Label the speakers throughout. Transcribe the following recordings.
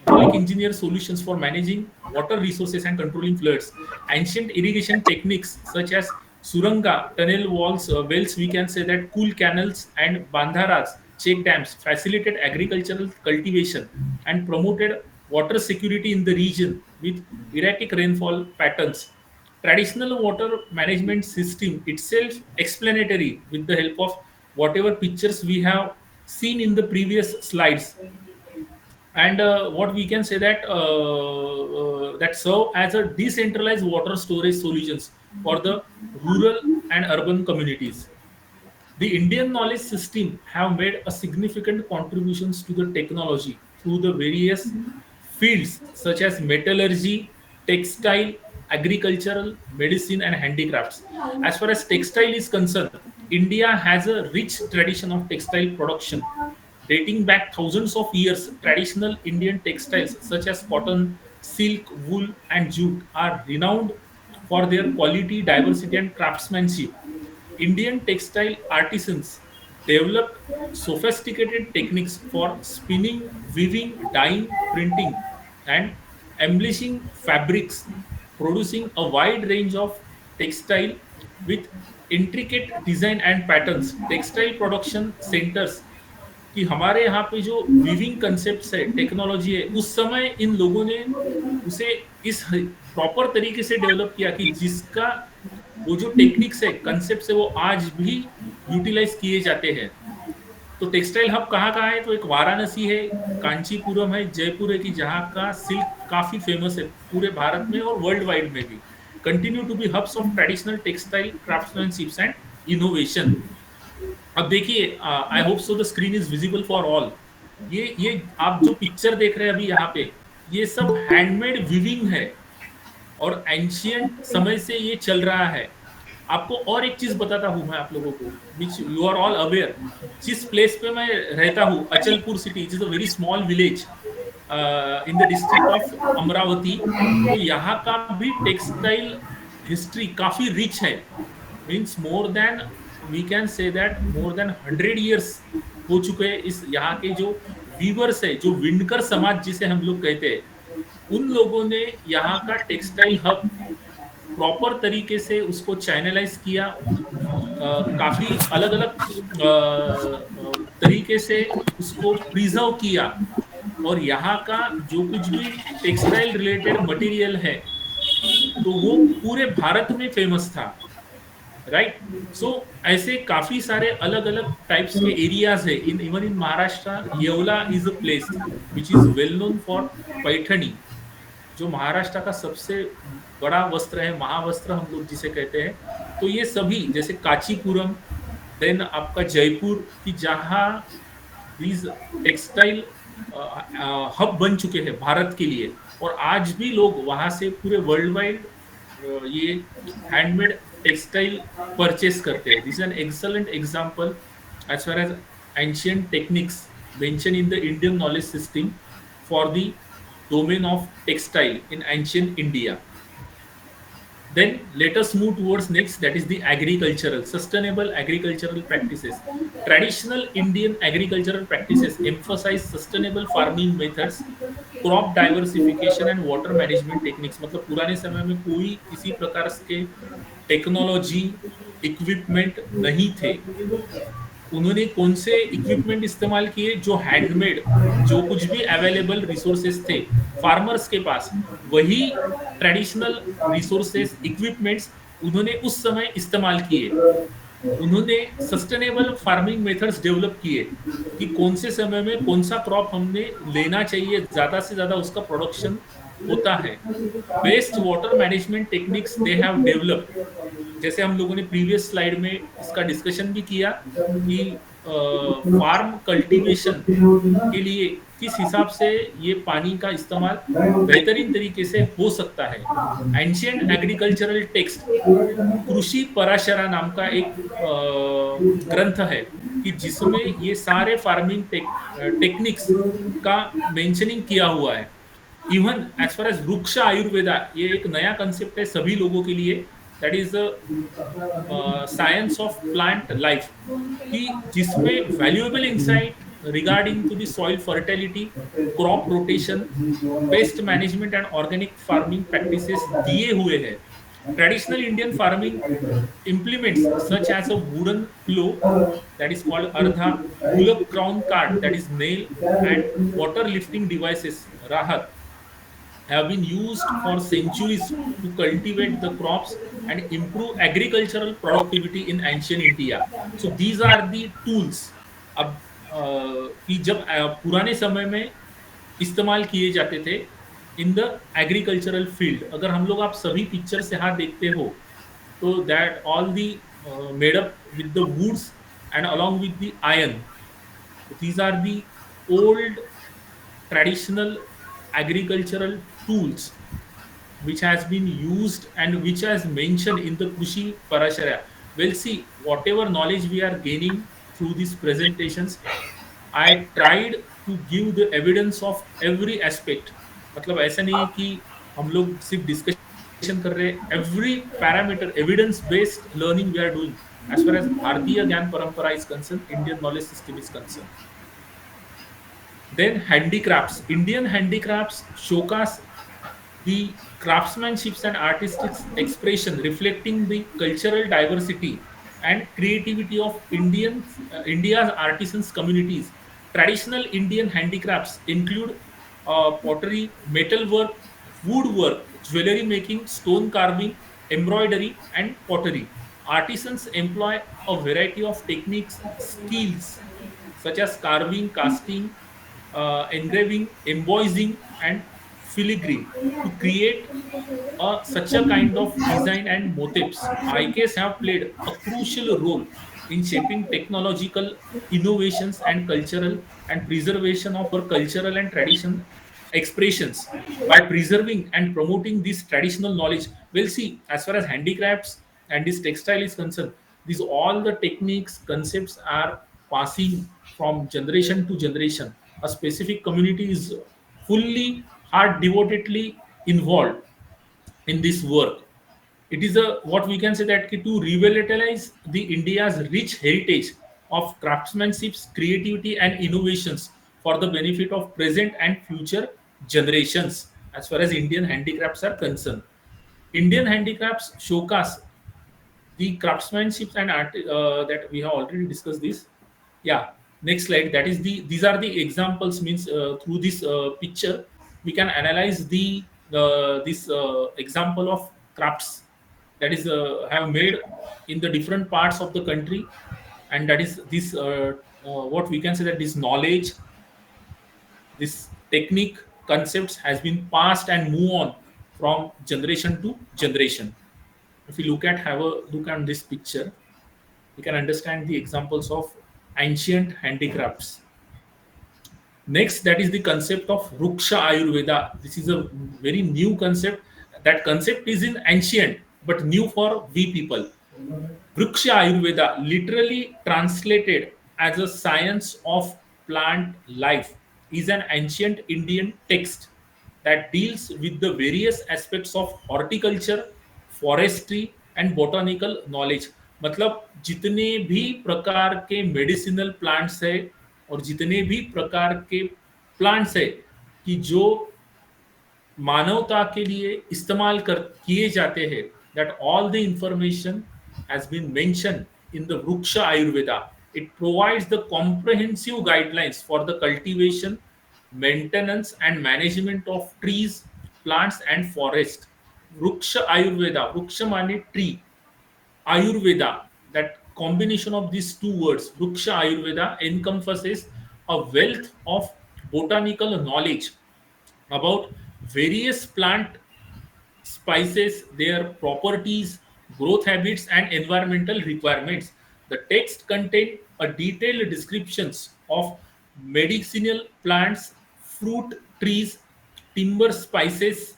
Speaker 1: hydraulic engineer solutions for managing water resources and controlling floods, ancient irrigation techniques such as suranga, tunnel walls, wells, we can say that cool canals and bandharas, check dams, facilitate agricultural cultivation and promoted water security in the region with erratic rainfall patterns. Traditional water management system itself explanatory with the help of whatever pictures we have seen in the previous slides, and what we can say that that serve as a decentralized water storage solutions for the rural and urban communities. The Indian knowledge system have made a significant contributions to the technology through the various fields such as metallurgy, textile, agricultural, medicine, and handicrafts. As far as textile is concerned, India has a rich tradition of textile production dating back thousands of years. Traditional Indian textiles such as cotton, silk, wool, and jute are renowned for their quality, diversity, and craftsmanship. Indian textile artisans developed sophisticated techniques for spinning, weaving, dyeing, printing, and embellishing fabrics, producing a wide range of textile with intricate design and patterns. Textile production centers कि हमारे यहाँ पे जो weaving concept है, technology है, उस समय इन लोगों ने उसे इस प्रॉपर तरीके से डेवलप किया कि जिसका वो जो टेक्निक्स है, कंसेप्ट है, वो आज भी यूटिलाइज किए जाते हैं. तो टेक्सटाइल हब कहाँ है? तो एक वाराणसी है, कांचीपुरम है, जयपुर है, कि जहाँ का सिल्क काफी फेमस है पूरे भारत में और वर्ल्ड वाइड में भी. Continue to be hubs of traditional textile craftsmanship and innovation. अब देखिए, I hope so the screen is visible for all. ये आप जो पिक्चर देख रहे हैं अभी यहाँ पे, ये सब हैंडमेड विविंग है और एंशियंट समय से ये चल रहा है. आपको और एक चीज बताता हूँ मैं आप लोगों को, which you are all aware. जिस प्लेस पे मैं रहता हूँ, Achalpur city, it is a very small village in the district of Amravati. तो यहाँ का भी टेक्सटाइल हिस्ट्री काफी रिच है. Means more than, we can say that more than 100 years हो चुके हैं. इस यहाँ के जो वीवर्स है, जो विंडकर समाज जिसे हम लोग कहते हैं, उन लोगों ने यहाँ का टेक्सटाइल हब प्रॉपर तरीके से उसको चैनलाइज किया. काफी अलग अलग तरीके से उसको प्रिजर्व किया, और यहाँ का जो कुछ भी टेक्सटाइल रिलेटेड मटेरियल है, तो वो पूरे भारत में फेमस था. राइट. सो ऐसे काफी सारे अलग अलग टाइप्स के एरियाज है. In even in Maharashtra, Yeola is a place which is well known for Paithani, जो महाराष्ट्र का सबसे बड़ा वस्त्र है, महावस्त्र हम लोग जिसे कहते हैं. तो ये सभी, जैसे कांचीपुरम, देन आपका जयपुर, की जहाँ दीज टेक्सटाइल हब बन चुके हैं भारत के लिए, और आज भी लोग वहाँ से पूरे वर्ल्ड वाइड ये हैंडमेड टेक्सटाइल परचेस करते हैं. This is an excellent example as far as ancient techniques mention in the Indian knowledge system for the domain of textile in ancient India. Then let us move towards next, that is the agricultural, sustainable agricultural practices. Traditional Indian agricultural practices emphasize sustainable farming methods, crop diversification and water management techniques. मतलब पुराने समय में कोई किसी प्रकार के technology, equipment नहीं थे. उन्होंने कौन से इक्विपमेंट इस्तेमाल किए? जो हैंडमेड, जो कुछ भी अवेलेबल रिसोर्सेस थे फार्मर्स के पास, वही ट्रेडिशनल रिसोर्सेस, इक्विपमेंट्स उन्होंने उस समय इस्तेमाल किए. उन्होंने सस्टेनेबल फार्मिंग मेथड्स डेवलप किए कि कौन से समय में कौन सा क्रॉप हमने लेना चाहिए, ज्यादा से ज्यादा उसका प्रोडक्शन होता है. Best water management techniques they have developed. जैसे हम लोगों ने प्रीवियस स्लाइड में इसका डिस्कशन भी किया कि फार्म कल्टीवेशन के लिए किस हिसाब से ये पानी का इस्तेमाल बेहतरीन तरीके से हो सकता है. एंशियंट एग्रीकल्चरल टेक्स्ट, कृषि पराशरा नाम का एक ग्रंथ है कि जिसमें ये सारे फार्मिंग टेक्निक्स का मेंशनिंग किया हुआ है. इवन एज फार एज वृक्ष आयुर्वेदा, ये एक नया कंसेप्ट है सभी लोगों के लिए. That is science of plant life, कि जिसमें valuable insight regarding to the soil fertility, crop rotation, pest management and organic farming practices दिए हुए हैं. Traditional Indian farming implements such as a wooden plow that is called ardha, bullock crown cart that is nail, and water lifting devices rahat have been used for centuries to cultivate the crops and improve agricultural productivity in ancient India. So these are the tools. अब कि जब पुराने समय में इस्तेमाल किए जाते थे इन द एग्रीकल्चरल फील्ड, अगर हम लोग आप सभी पिक्चर से यहाँ देखते हो तो that all the made up with the woods and along with the iron. These are the old traditional agricultural tools which has been used and which has mentioned in the Krushi Parashara. Well, see, whatever knowledge we are gaining through these presentations, I tried to give the evidence of every aspect. मतलब ऐसा नहीं है कि हम लोग सिर्फ discussion कर रहे हैं. Every parameter, evidence based learning we are doing as far as Bharatiya Gyan Parampara is concerned, Indian knowledge system is concerned. Then handicrafts. Indian handicrafts showcase the craftsmanships and artistic expression reflecting the cultural diversity and creativity of India's artisans communities. Traditional Indian handicrafts include pottery, metalwork, woodwork, jewelry making, stone carving, embroidery, and pottery. Artisans employ a variety of techniques, skills such as carving, casting, engraving, embossing, and filigree to create such a kind of design and motifs. IKs have played a crucial role in shaping technological innovations and cultural and preservation of our cultural and tradition expressions by preserving and promoting this traditional knowledge. We'll see as far as handicrafts and this textile is concerned, these all the techniques, concepts are passing from generation to generation. A specific community is fully heart devotedly involved in this work. It is a what we can say that to revitalize the India's rich heritage of craftsmanship, creativity, and innovations for the benefit of present and future generations. As far as Indian handicrafts are concerned, Indian handicrafts showcase the craftsmanship and art that we have already discussed this. Yeah, next slide. That is the these are the examples. Means through this picture we can analyze the this example of crafts that is have made in the different parts of the country, and that is this what we can say that this knowledge, this technique, concepts has been passed and move on from generation to generation. If we have a look at this picture, we can understand the examples of ancient handicrafts. Next, that is the concept of Ruksha Ayurveda. This is a very new concept. That concept is in ancient but new for we people. Vriksha Ayurveda, literally translated as a science of plant life, is an ancient Indian text that deals with the various aspects of horticulture, forestry and botanical knowledge. मतलब जितने भी प्रकार के medicinal plants है और जितने भी प्रकार के प्लांट्स है कि जो मानवता के लिए इस्तेमाल कर किए जाते हैं, that all the information has been mentioned in the Vriksha Ayurveda. It provides the comprehensive guidelines for the cultivation, maintenance and management of trees, plants and forest. Vriksha Ayurveda, Vriksha माने tree, Ayurveda, that combination of these two words, Vriksha Ayurveda, encompasses a wealth of botanical knowledge about various plant spices, their properties, growth habits, and environmental requirements. The text contains a detailed descriptions of medicinal plants, fruit trees, timber spices,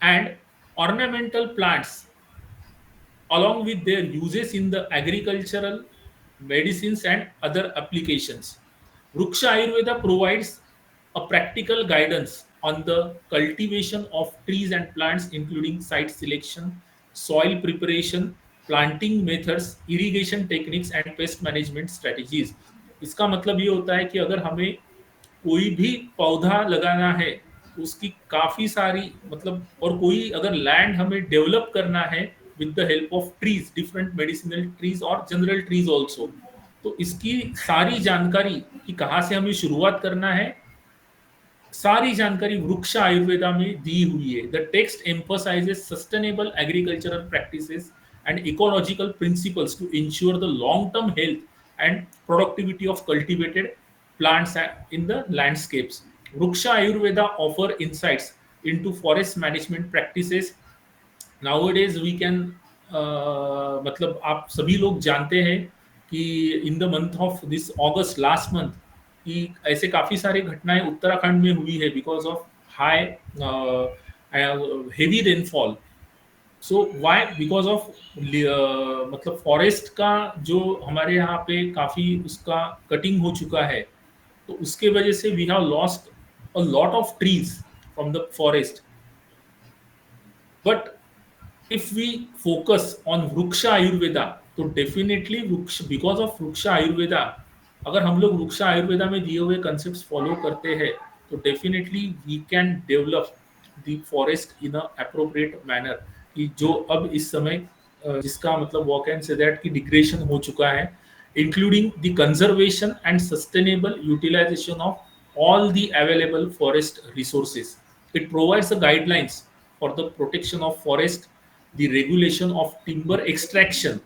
Speaker 1: and ornamental plants along with their uses in the agricultural, medicines, and other applications. Vriksha Ayurveda provides a practical guidance on the cultivation of trees and plants, including site selection, soil preparation, planting methods, irrigation techniques, and pest management strategies. इसका मतलब ये होता है कि अगर हमें कोई भी पौधा लगाना है तो उसकी काफी सारी मतलब, और कोई अगर लैंड हमें डेवलप करना है with the help of trees, different medicinal trees और जनरल ट्रीज ऑल्सो, तो इसकी सारी जानकारी कि कहाँ से हमें शुरुआत करना है, सारी जानकारी वृक्ष आयुर्वेदा में दी हुई है. The text emphasizes sustainable agricultural practices and ecological principles to ensure the long term health and productivity of cultivated plants in the landscapes. Vruksha Ayurveda offer insights into forest management practices. Nowadays we can मतलब आप सभी लोग जानते हैं कि in the month of this August, last month, कि ऐसे काफी सारी घटनाएं उत्तराखंड में हुई है because of high heavy rainfall. So why? Because of मतलब फॉरेस्ट का जो हमारे यहाँ पे काफी उसका कटिंग हो चुका है, तो उसके वजह से we have lost a lot of trees from the forest. But if we focus on वृक्ष आयुर्वेदा, तो डेफिनेटली वृक्ष, बिकॉज ऑफ वृक्ष आयुर्वेदा, अगर हम लोग वृक्ष आयुर्वेदा में दिए हुए कंसेप्ट फॉलो करते हैं तो definitely we can develop the forest in a appropriate manner. कि जो अब इस समय जिसका मतलब वो कैन से दैट की डिग्रेडेशन हो चुका है, including the conservation and sustainable utilisation of all the available forest resources. It provides the guidelines for the protection of forest, the regulation of timber extraction,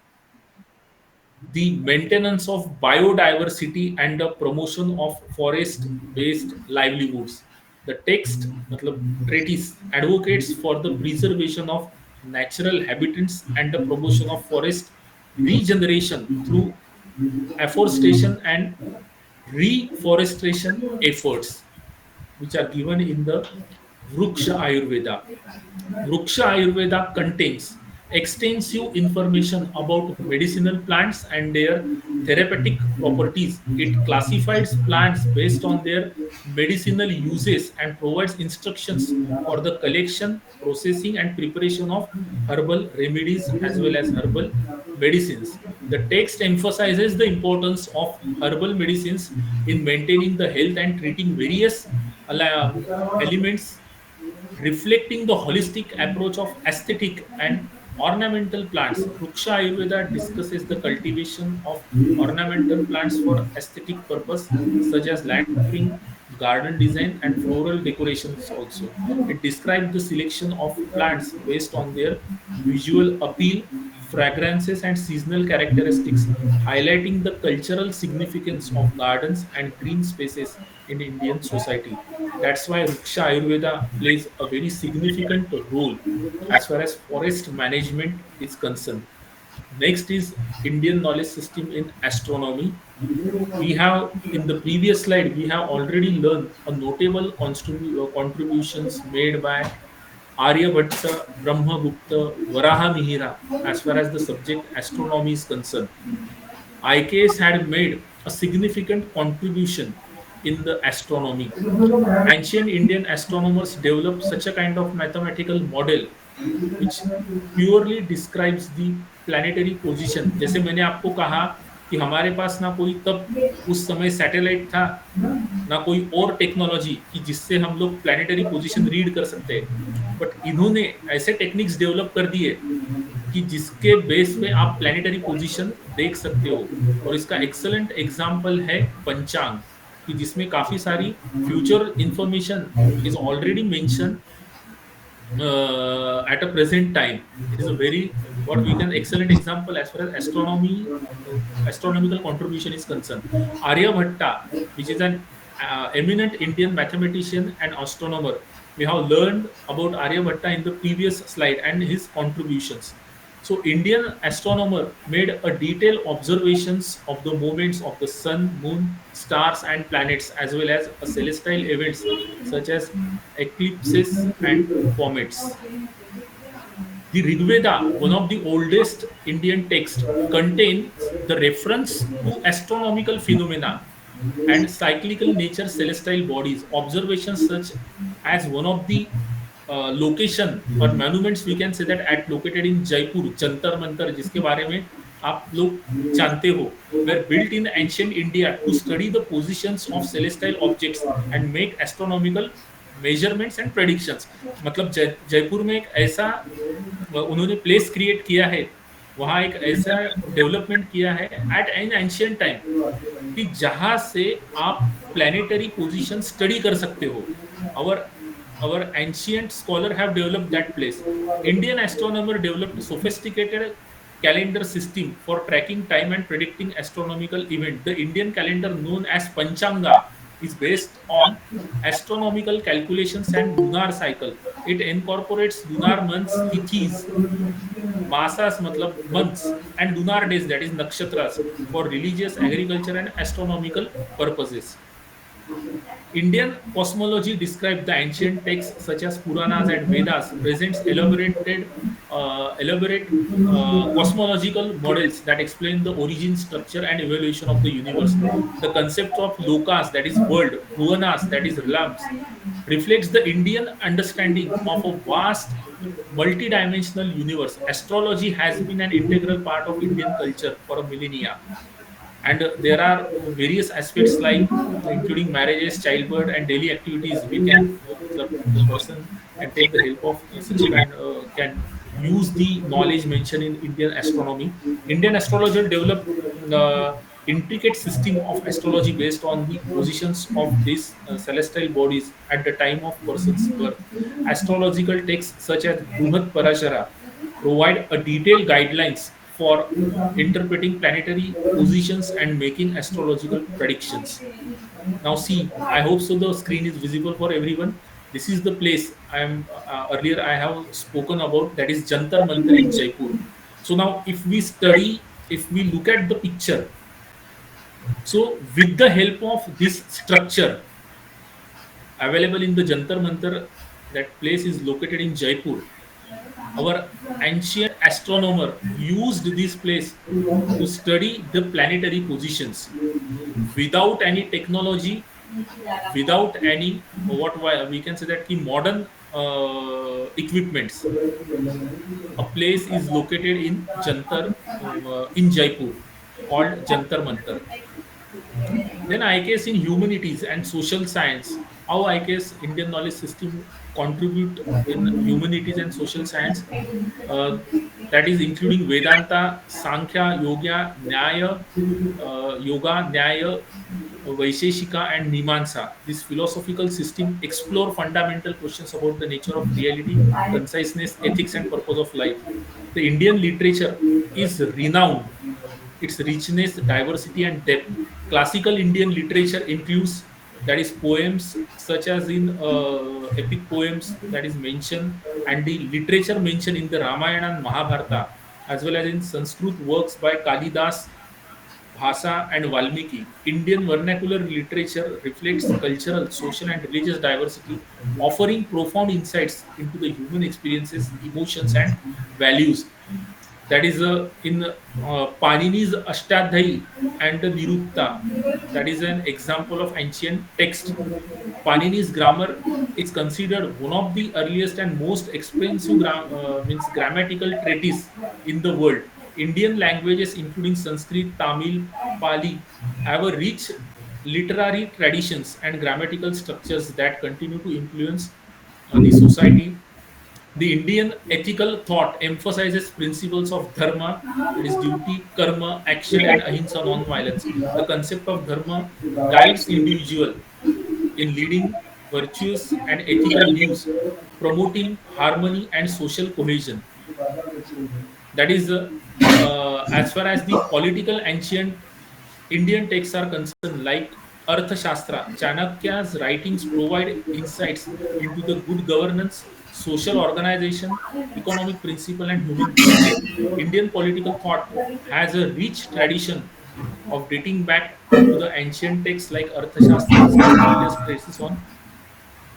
Speaker 1: the maintenance of biodiversity and the promotion of forest based livelihoods. The text matlab treatise advocates for the preservation of natural habitats and the promotion of forest regeneration through afforestation and reforestation efforts, which are given in the Vruksha Ayurveda. Vruksha Ayurveda contains extensive information about medicinal plants and their therapeutic properties. It classifies plants based on their medicinal uses and provides instructions for the collection, processing, and preparation of herbal remedies as well as herbal medicines. The text emphasizes the importance of herbal medicines in maintaining the health and treating various elements, reflecting the holistic approach of aesthetic and ornamental plants. Vruksha Ayurveda discusses the cultivation of ornamental plants for aesthetic purpose, such as landscaping, garden design, and floral decorations also. It describes the selection of plants based on their visual appeal, fragrances, and seasonal characteristics, highlighting the cultural significance of gardens and green spaces in Indian society. That's why Vriksha Ayurveda plays a very significant role as far as forest management is concerned. Next is Indian knowledge system in astronomy. We have in the previous slide we have already learned a notable contributions made by Aryabhatta, Brahmagupta, Varahamihira as far as the subject astronomy is concerned. IKS had made a significant contribution in the astronomy. Ancient Indian astronomers developed such a kind of mathematical model which purely describes the planetary position. जैसे मैंने आपको कहा कि हमारे पास ना कोई तब उस समय सैटेलाइट था, ना कोई और टेक्नोलॉजी कि जिससे हम लोग प्लानिटरी पोजीशन रीड कर सकते हैं, बट इन्होंने ऐसे टेक्निक्स डेवलप कर दिए कि जिसके बेस पे आप प्लानिटरी पोजीशन देख सकते हो. और इसका एक्सेलेंट एग्जांपल है पंचांग, कि जिसमें काफी सारी future information is already mention at a present time. It is a very what we can excellent example as far as astronomy astronomical contribution is concerned. Aryabhatta, which is an eminent Indian mathematician and astronomer, we have learned about Aryabhatta in the previous slide and his contributions. So Indian astronomer made a detailed observations of the movements of the sun, moon, stars and planets, as well as celestial events such as eclipses and comets. The Rig Veda, one of the oldest Indian texts, contains the reference to astronomical phenomena and cyclical nature celestial bodies. Observations such as one of the location or monuments we can say that at located in Jaipur, Jantar Mantar, जिसके बारे में आप लोग जानते हो, were built in ancient India to study the positions of celestial objects and make astronomical measurements and predictions. मतलब जयपुर में एक ऐसा उन्होंने प्लेस क्रिएट किया है, वहाँ एक ऐसा डेवलपमेंट किया है एट एन एंशियंट टाइम कि जहाँ से आप प्लैनेटरी पोजीशन स्टडी कर सकते हो. our our ancient scholar have developed that place. Indian astronomer developed sophisticated calendar system for tracking time and predicting astronomical event. The Indian calendar known as Panchanga is based on astronomical calculations and lunar cycle. It incorporates lunar months, tithis, masas matlab months, and lunar days, that is nakshatras, for religious, agriculture and astronomical purposes. Indian cosmology described the ancient texts such as Puranas and Vedas, presents elaborate cosmological models that explain the origin, structure, and evolution of the universe. The concept of lokas, that is world, bhuvanas, that is realms, reflects the Indian understanding of a vast multidimensional universe. Astrology has been an integral part of Indian culture for a millennia, and there are various aspects like including marriages, childbirth, and daily activities. We can the person can take the help of such kind, can use the knowledge mentioned in Indian astronomy. Indian astrologer developed intricate system of astrology based on the positions of these celestial bodies at the time of person's birth. Astrological texts such as Bruhat Parashara provide a detailed guidelines for interpreting planetary positions and making astrological predictions. Now, see, I hope so. The screen is visible for everyone. This is the place I am earlier I have spoken about. That is Jantar Mantar in Jaipur. So now, if we look at the picture, so with the help of this structure available in the Jantar Mantar, that place is located in Jaipur. Our ancient astronomer used this place to study the planetary positions without any technology, without any we can say that key modern equipments. A place is located in Jantar in Jaipur called Jantar Mantar. Then IKS in humanities and social science. How IKS Indian knowledge system contribute in humanities and social science, uh, that is including Vedanta, Sankhya, Yoga, Nyaya, Vaisheshika, and Mimamsa. This philosophical system explore fundamental questions about the nature of reality, conciseness, ethics, and purpose of life. The Indian literature is renowned its richness, diversity, and depth. Classical Indian literature includes, that is poems such as in epic poems that is mentioned, and the literature mentioned in the Ramayana and Mahabharata, as well as in Sanskrit works by Kalidas, Bhasa, and Valmiki. Indian vernacular literature reflects cultural, social, and religious diversity, offering profound insights into the human experiences, emotions, and values. That is in Panini's Ashtadhyayi and the Nirutta. That is an example of ancient text. Panini's grammar is considered one of the earliest and most expensive means grammatical treatise in the world. Indian languages, including Sanskrit, Tamil, Pali, have a rich literary traditions and grammatical structures that continue to influence the society. The Indian ethical thought emphasizes principles of dharma, that is duty, karma, action, and ahimsa, non-violence. The concept of dharma guides individual in leading virtuous and ethical lives, promoting harmony and social cohesion. That is, as far as the political ancient Indian texts are concerned, like Arthashastra, Chanakya's writings provide insights into the good governance, social organization, economic principle, and human behavior. Indian political thought has a rich tradition of dating back to the ancient texts like Arthashastras and earlier traces on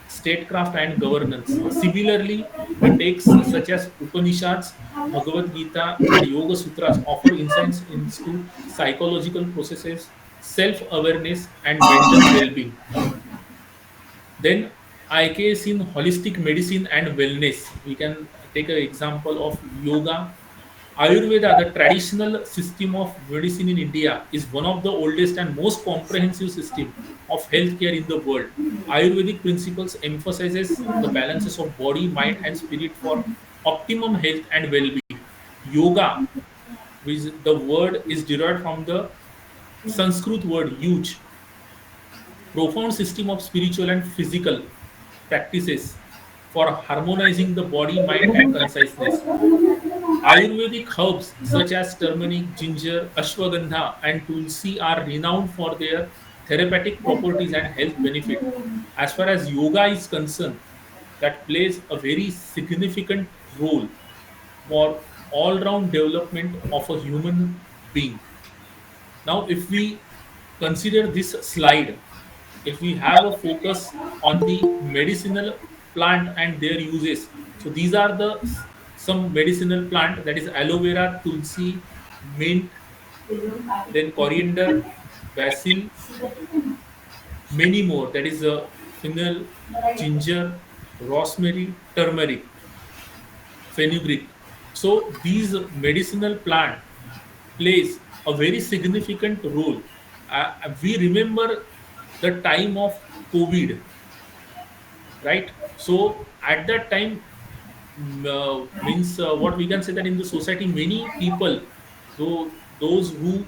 Speaker 1: statecraft and governance. Similarly, the texts such as Upanishads, Bhagavad Gita, and Yoga Sutras offer insights into psychological processes, self awareness, and mental well being. Then, IKS in holistic medicine and wellness. We can take an example of yoga. Ayurveda, the traditional system of medicine in India, is one of the oldest and most comprehensive system of healthcare in the world. Ayurvedic principles emphasizes the balances of body, mind, and spirit for optimum health and well-being. Yoga, which the word is derived from the Sanskrit word yuj, profound system of spiritual and physical practices for harmonizing the body, mind, and consciousness. Ayurvedic herbs such as turmeric, ginger, ashwagandha, and tulsi are renowned for their therapeutic properties and health benefit. As far as yoga is concerned, that plays a very significant role for all-round development of a human being. Now, if we consider this slide, if we have a focus on the medicinal plant and their uses, so these are the some medicinal plant, that is aloe vera, tulsi, mint, then coriander, basil, many more, that is fennel, ginger, rosemary, turmeric, fenugreek. So these medicinal plant plays a very significant role. We remember the time of COVID, right? So at that time, means what we can say, that in the society, many people, though those who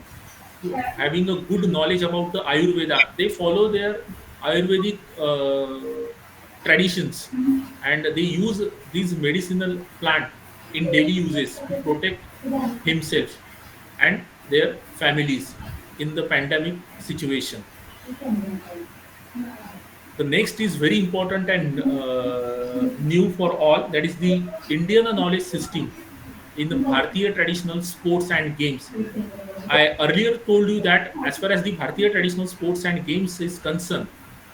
Speaker 1: having a good knowledge about the Ayurveda, they follow their Ayurvedic traditions, and they use these medicinal plant in daily uses to protect himself and their families in the pandemic situation. The next is very important and new for all, that is the Indian knowledge system in the Bharatiya traditional sports and games. I earlier told you that as far as the Bharatiya traditional sports and games is concerned,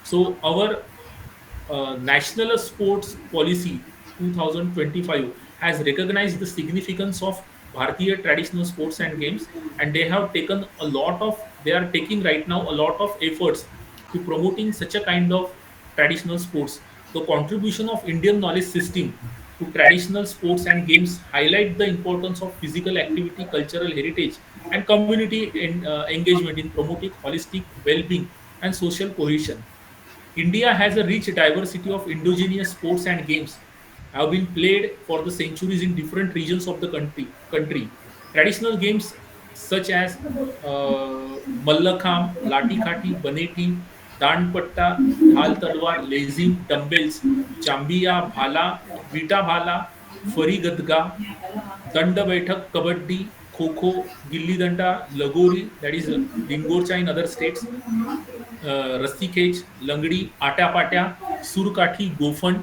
Speaker 1: so our National Sports Policy 2025 has recognized the significance of Bharatiya traditional sports and games, and they have taken a lot of, they are taking right now a lot of efforts to promoting such a kind of traditional sports. The contribution of Indian knowledge system to traditional sports and games highlight the importance of physical activity, cultural heritage, and community engagement in promoting holistic well-being and social cohesion. India has a rich diversity of indigenous sports and games have been played for the centuries in different regions of the country. Traditional games such as Mallakham, Lati Khati, Baneti, Danpatta, Dhal Talwar, Lezim, Dumbbells, Jambiya, Bhala, Vita Bhala, Fari Gadga, Danda Baithak, Kabaddi, Kho Kho, Gilli Danda, Lagori, that is Dingorcha in other states, रस्सी खेच, लंगडी, आट्यापाट्या, सूरकाठी, गोफण,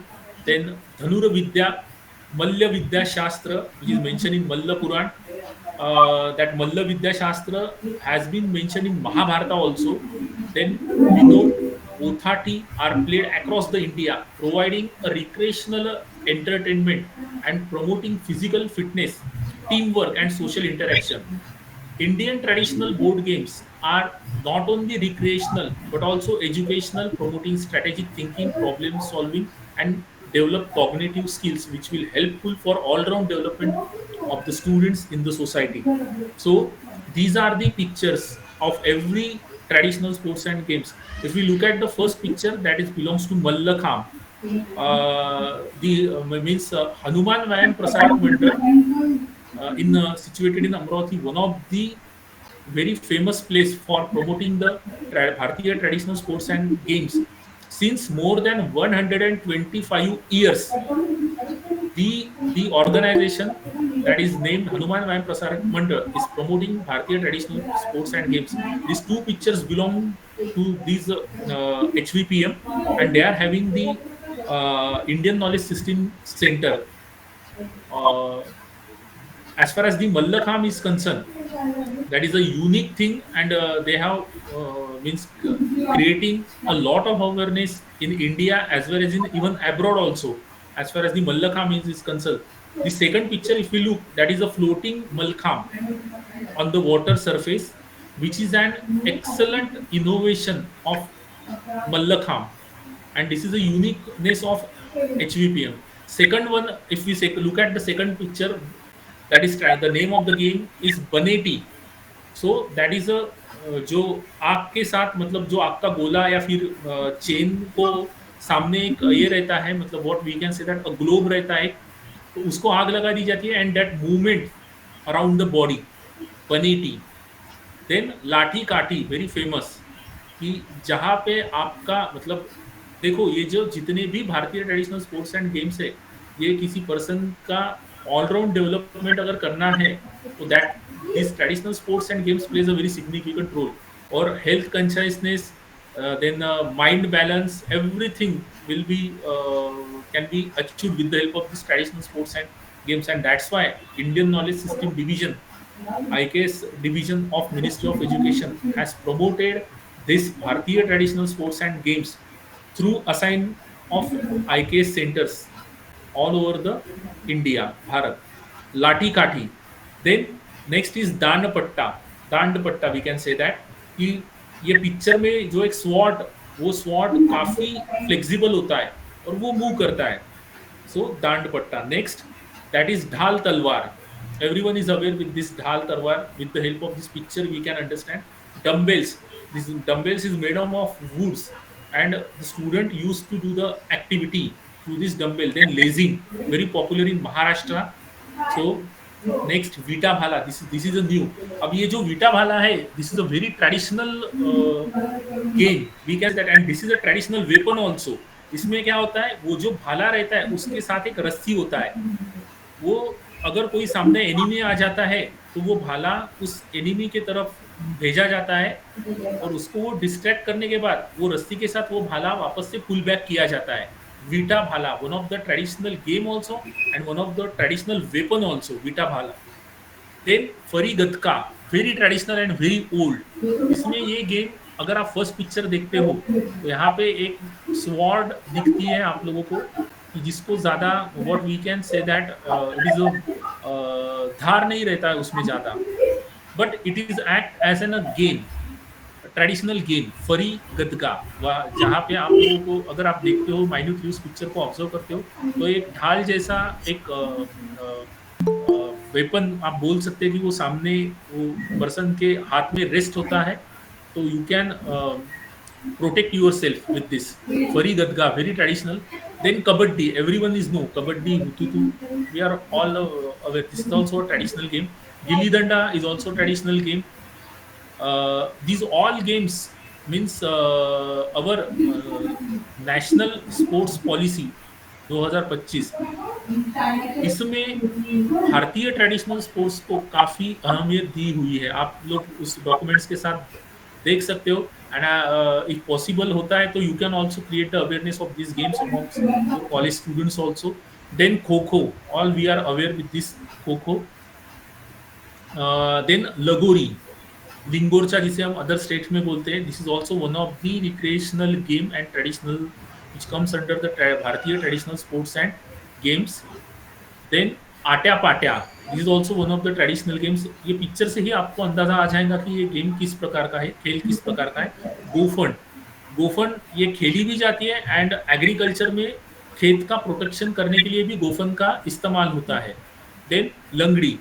Speaker 1: then Dhanura Vidya, Malla Vidya Shastra, which is mentioned in Malla Puran. That Malla Vidya Shastra has been mentioned in Mahabharata also. Then we know Othati are played across the India, providing a recreational entertainment and promoting physical fitness, teamwork, and social interaction. Indian traditional board games are not only recreational but also educational, promoting strategic thinking, problem solving, and develop cognitive skills, which will helpful for all-round development of the students in the society. So these are the pictures of every traditional sports and games. If we look at the first picture, that is belongs to Mallakham. The means Hanuman Vyam Prasarak Mandal in situated in Amravati, one of the very famous place for promoting the Bharatiya traditional sports and games. Since more than 125 years, the organization that is named Hanuman Vyam Prasarak Mandal is promoting Bharatiya traditional sports and games. These two pictures belong to these HVPM, and they are having the Indian Knowledge System Center. Uh, as far as the Mallakham is concerned, that is a unique thing, and they have means creating a lot of awareness in India as well as in even abroad also. As far as the Mallakham is concerned, the second picture, if we look, that is a floating Mallakham on the water surface, which is an excellent innovation of Mallakham, and this is a uniqueness of HVPM. Second one, if we look at the second picture, that is the name of the game is Baneti. So that is a जो आग के साथ, मतलब जो आग का गोला या फिर चेन को सामने एक ये रहता है, मतलब what we can say that a globe रहता है, तो उसको आग लगा दी जाती है, and that movement around the body, Baneti. Then Lathi Kathi, very famous, कि जहाँ पे आपका मतलब, देखो ये जो जितने भी भारतीय ट्रेडिशनल स्पोर्ट्स एंड गेम्स है, ये किसी पर्सन का ऑलराउंड डेवलपमेंट अगर करना है, तो that this traditional sports and games plays a very significant role. और health consciousness, then mind balance, everything will be can be achieved with the help of this traditional sports and games. And that's why Indian Knowledge System Division, IKS division of Ministry of Education, has promoted this Bharatiya traditional sports and games through assign of IKS centers all over the India, Bharat. Lati Kati. Then next is Dandapatta. Dandapatta, we can say that कि ये picture में जो एक sword, वो sword काफी flexible होता है और वो मूव करता है. So Dandapatта. Next, that is Dhal Talwar. Everyone is aware with this Dhal Talwar. With the help of this picture, we can understand dumbbells. This dumbbells is made up of woods, and the student used to do the activity through this dumbbell. Then lazing, very popular in Maharashtra. So next, Vita Bhala. This is a new. अब ये जो Vita Bhala है, this is a very traditional game. We can say that, and this is a traditional weapon also. इसमें क्या होता है, वो जो भाला रहता है उसके साथ एक रस्सी होता है. वो अगर कोई सामने एनिमी आ जाता है, तो वो भाला उस एनिमी के तरफ भेजा जाता है, और उसको वो डिस्ट्रैक्ट करने के बाद वो रस्सी के साथ वो भाला वापस से पुल बैक किया जाता है. Veeta Bhala, one of the traditional game also and one of the traditional weapon also, Veeta Bhala. Then Phari Gatka, very traditional and very old. इसमें ये गेम, अगर आप फर्स्ट पिक्चर देखते हो, तो यहाँ पे एक स्वॉर्ड दिखती है आप लोगों को, कि जिसको ज्यादा what we can say that it is धार नहीं रहता है उसमें ज्यादा, but it is act as an a game, traditional game, Phari Gadka. जहाँ पे आप लोगों को, अगर आप देखते हो माइन्यूटली उस पिक्चर को ऑब्जर्व करते हो, तो एक ढाल जैसा एक वेपन आप बोल सकते हैं कि वो सामने वो पर्सन के हाथ में रेस्ट होता है, तो you can protect yourself with this. Fari Gadga, very traditional. Then Kabaddi, everyone is know Kabaddi, Hututu. We are all aware. This is also a traditional game. Gilli Danda is also a traditional game. These all games means our national sports policy 2025, इसमें भारतीय traditional sports को काफी अहमियत दी हुई है. आप लोग उस डॉक्यूमेंट्स के साथ देख सकते हो. एंड इफ पॉसिबल होता है तो you can also create the awareness of this games amongst college students also. Then kho kho, all we are aware with this kho kho. Then लगोरी, लिंगोरचा जिसे हम अदर स्टेट्स में बोलते हैं, this is also one of the recreational game and traditional which comes under the Bharatiya traditional sports and games. Then Atya Patya, this is also one of the traditional games. ये picture से ही आपको अंदाजा आ जाएगा कि ये गेम किस प्रकार का है, खेल किस प्रकार का है. गोफन, गोफन ये खेली भी जाती है, एंड एग्रीकल्चर में खेत का प्रोटेक्शन करने के लिए भी गोफन का इस्तेमाल होता है. देन लंगड़ी,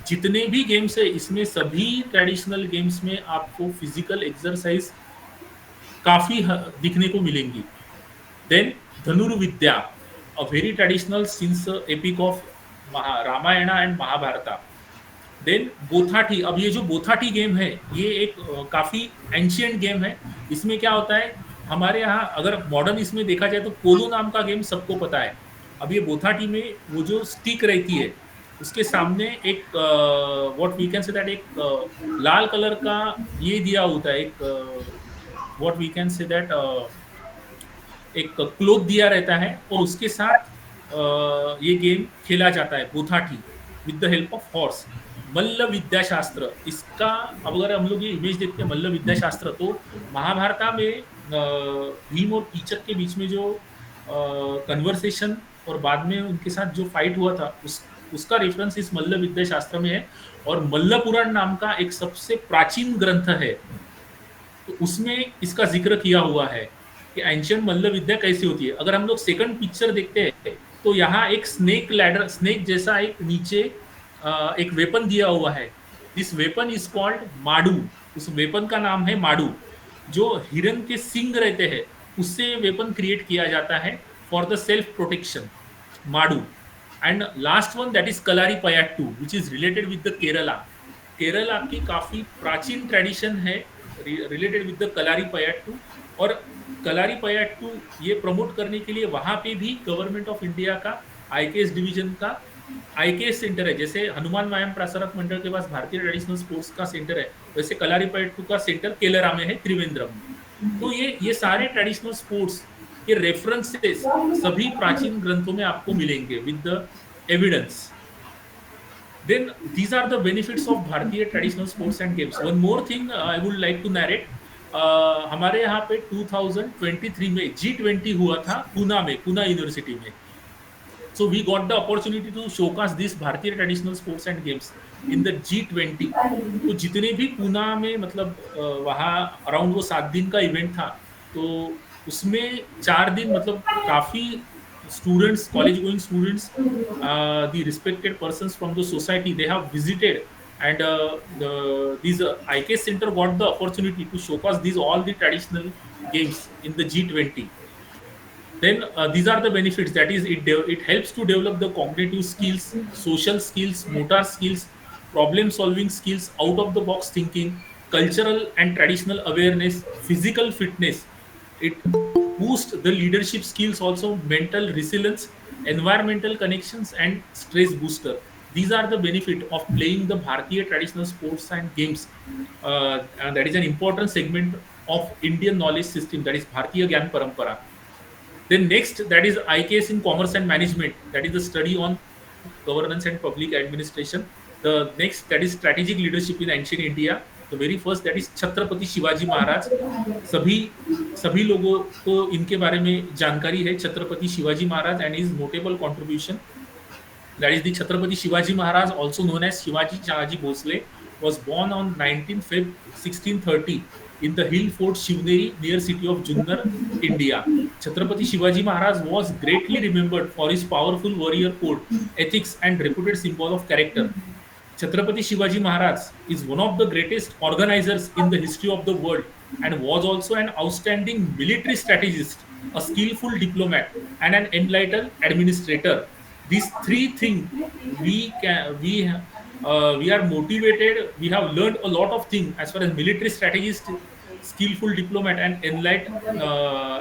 Speaker 1: जितने भी गेम्स है इसमें सभी ट्रेडिशनल गेम्स में आपको फिजिकल एक्सरसाइज काफी दिखने को मिलेंगी. Then Dhanurvidya, a very traditional since epic of Ramayana and Mahabharata. Then Bothati, अब ये जो बोथाटी गेम है ये एक काफी एंशियंट गेम है. इसमें क्या होता है, हमारे यहाँ अगर मॉडर्न इसमें देखा जाए तो पोलो नाम का गेम सबको पता है. अब ये बोथाटी में वो जो स्टिक रहती है उसके सामने एक what we can say that एक लाल कलर का ये दिया होता है, एक what we can say that एक क्लोथ दिया रहता है, और उसके साथ ये गेम खेला जाता है Bothati with the help of horse. Malla Vidyashastra, इसका अब अगर हम लोग ये इमेज देखते हैं मल्ल विद्याशास्त्र, तो महाभारता में भीम और कीचक के बीच में जो कन्वर्सेशन और बाद में उनके साथ जो फाइट हुआ था उसका रेफरेंस इस मल्ल विद्याशास्त्र में है. और मल्ल पुराण नाम का एक सबसे प्राचीन ग्रंथ है, तो उसमें इसका जिक्र किया हुआ है कि एंशियंट मल्ल विद्या कैसी होती है. अगर हम लोग सेकंड पिक्चर देखते हैं तो यहाँ एक स्नेक लैडर, स्नेक जैसा एक नीचे एक वेपन दिया हुआ है. This weapon is called Madu. उस वेपन का नाम है माडू. जो हिरन के सिंग रहते हैं, उससे वेपन क्रिएट किया जाता है for the self protection. Madu. And last one that is Kalari Payattu which is related with the Kerala. Kerala की काफी प्राचीन ट्रेडिशन है related with the Kalari Payattu. और कलारी पयाट्टू ये प्रमोट करने के लिए वहां पे भी गवर्नमेंट ऑफ इंडिया का आईकेएस डिवीजन का आईकेएस सेंटर है. जैसे हनुमान व्यायाम प्रसारक मंडल के पास भारतीय ट्रेडिशनल स्पोर्ट्स का सेंटर है, वैसे कलारी पयाट्टू का सेंटर केलरा में है, त्रिवेंद्रम में. तो ये सारे ट्रेडिशनल स्पोर्ट्स के रेफरेंसेस सभी प्राचीन ग्रंथों में आपको मिलेंगे with the evidence. Then these are the benefits of Bharatiya traditional sports and games. One more thing I would like to narrate. हमारे यहाँ पे 2023 में G20 हुआ था पूना में, पूना यूनिवर्सिटी में. So we got the opportunity to showcase this Bharatiya traditional sports and games in the G20. तो जितने भी पूना में मतलब वहाँ अराउंड वो 7 दिन का इवेंट था, तो उसमें 4 दिन मतलब काफी students, college going students, the respected persons from the society, they have visited. And these IKS center got the opportunity to showcase these all the traditional games in the G20. Then these are the benefits, that is it helps to develop the cognitive skills, social skills, motor skills, problem solving skills, out of the box thinking, cultural and traditional awareness, physical fitness. It boosts the leadership skills also, mental resilience, environmental connections, and stress booster. These are the benefit of playing the Bharatiya traditional sports and games. And that is an important segment of Indian knowledge system, that is Bharatiya Gyan Parampara. Then next, that is IKS in commerce and management. That is the study on governance and public administration. The next, that is strategic leadership in ancient India. The very first, that is Chhatrapati Shivaji Maharaj. सभी सभी लोगों को इनके बारे में जानकारी है, Chhatrapati Shivaji Maharaj and his notable contribution. That is the Chhatrapati Shivaji Maharaj, also known as Shivaji Chahaji Bhosle, was born on 19 Feb 1630 in the hill fort Shivneri near city of Junnar, India. Chhatrapati Shivaji Maharaj was greatly remembered for his powerful warrior code, ethics, and reputed symbol of character. Chhatrapati Shivaji Maharaj is one of the greatest organizers in the history of the world and was also an outstanding military strategist, a skillful diplomat, and an enlightened administrator. These three things we are motivated. We have learned a lot of things as far as military strategist, skillful diplomat, and enlightened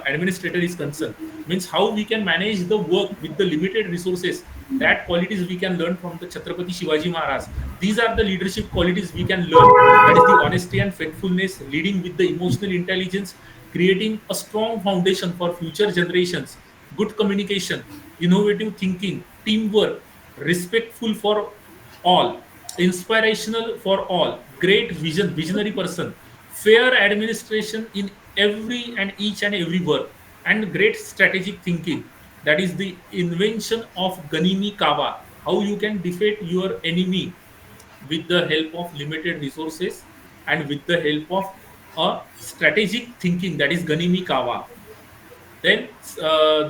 Speaker 1: administrator is concerned. Means how we can manage the work with the limited resources. That qualities we can learn from the Chhatrapati Shivaji Maharaj. These are the leadership qualities we can learn. That is the honesty and faithfulness, leading with the emotional intelligence, creating a strong foundation for future generations, good communication, innovative thinking, teamwork, respectful for all, inspirational for all, great vision, visionary person, fair administration in every and each and every work, and great strategic thinking. That is the invention of Ganimi Kawa, how you can defeat your enemy with the help of limited resources and with the help of a strategic thinking, that is Ganimi Kawa. Then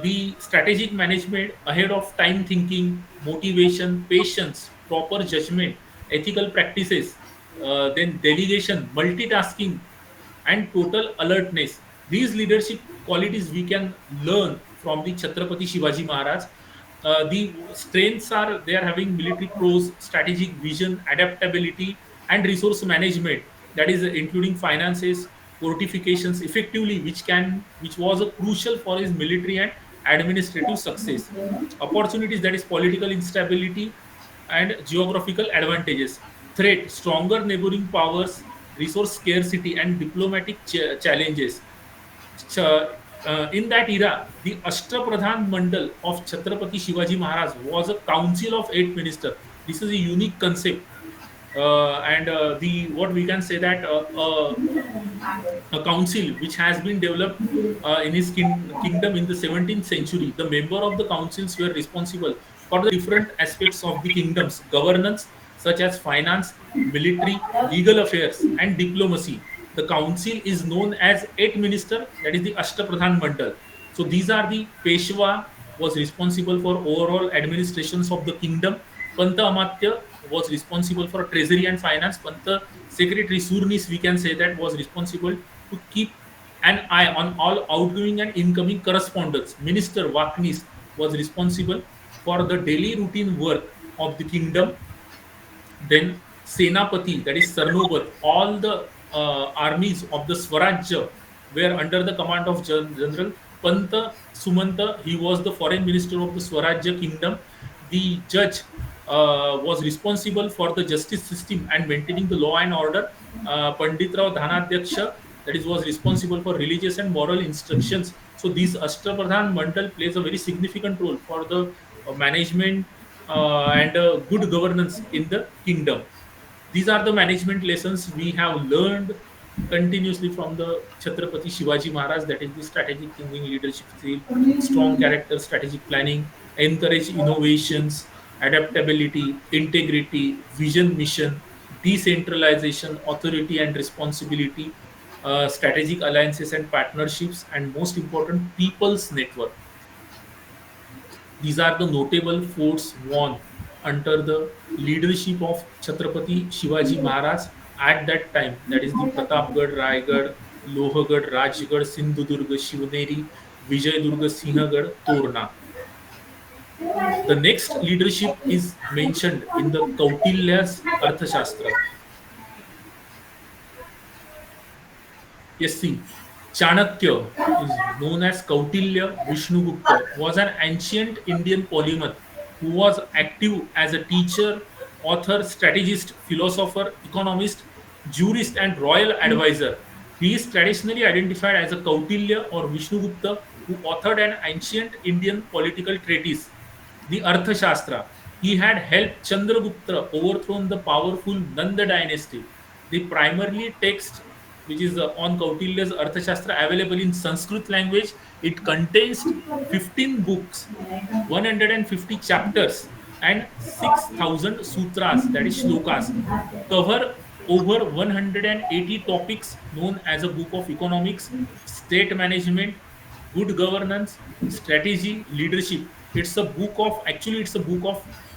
Speaker 1: the strategic management, ahead of time thinking, motivation, patience, proper judgment, ethical practices, then delegation, multitasking, and total alertness. These leadership qualities we can learn from the Chhatrapati Shivaji Maharaj. The strengths are they are having military prowess, strategic vision, adaptability, and resource management. That is including finances, fortifications effectively, which was a crucial for his military and administrative success. Opportunities, that is political instability and geographical advantages. Threat, stronger neighboring powers, resource scarcity, and diplomatic challenges. In that era, the Ashtapradhan Mandal of Chhatrapati Shivaji Maharaj was a council of 8 ministers. This is a unique concept, and the what we can say that a council which has been developed in his kingdom in the 17th century. The member of the councils were responsible for the different aspects of the kingdom's governance, such as finance, military, legal affairs, and diplomacy. The council is known as 8 minister, that is the Ashtapradhan Mandal. So these are the Peshwa was responsible for overall administrations of the kingdom. Panta Amatya was responsible for treasury and finance. Panta Secretary Surnis, we can say that, was responsible to keep an eye on all outgoing and incoming correspondence. Minister Vaknis was responsible for the daily routine work of the kingdom. Then Senapati, that is Sarnobat, all the armies of the Swarajya were under the command of General Panta Sumanta. He was the foreign minister of the Swarajya kingdom. The judge was responsible for the justice system and maintaining the law and order. Pandit Rao Dhanadyaksha, that is, was responsible for religious and moral instructions. So these Ashtapradhan Mandal plays a very significant role for the management and good governance in the kingdom. These are the management lessons we have learned continuously from the Chhatrapati Shivaji Maharaj, that is the strategic thinking, leadership skill, strong character, strategic planning, encourage innovations, adaptability, integrity, vision, mission, decentralization, authority and responsibility, strategic alliances and partnerships, and most important, people's network. These are the notable forts won under the leadership of Chhatrapati Shivaji Maharaj at that time. That is the Pratapgarh, Raigad, Lohagad, Rajgarh, Sindhudurga, Shivneri, Vijayadurga, Sinhagad, Torna. The next leadership is mentioned in the Kautilya's Arthashastra. Yes, see, Chanakya is known as Kautilya Vishnugupta, was an ancient Indian polymath who was active as a teacher, author, strategist, philosopher, economist, jurist, and royal advisor. He is traditionally identified as a Kautilya or Vishnugupta who authored an ancient Indian political treatise, the Arthashastra. He had helped Chandragupta overthrow the powerful Nanda dynasty. The primarily text, which is on Kautilya's Arthashastra, available in Sanskrit language. It contains 15 books, 150 chapters, and 6,000 sutras, that is shlokas, cover over 180 topics known as a book of economics, state management, good governance, strategy, leadership. It's a book of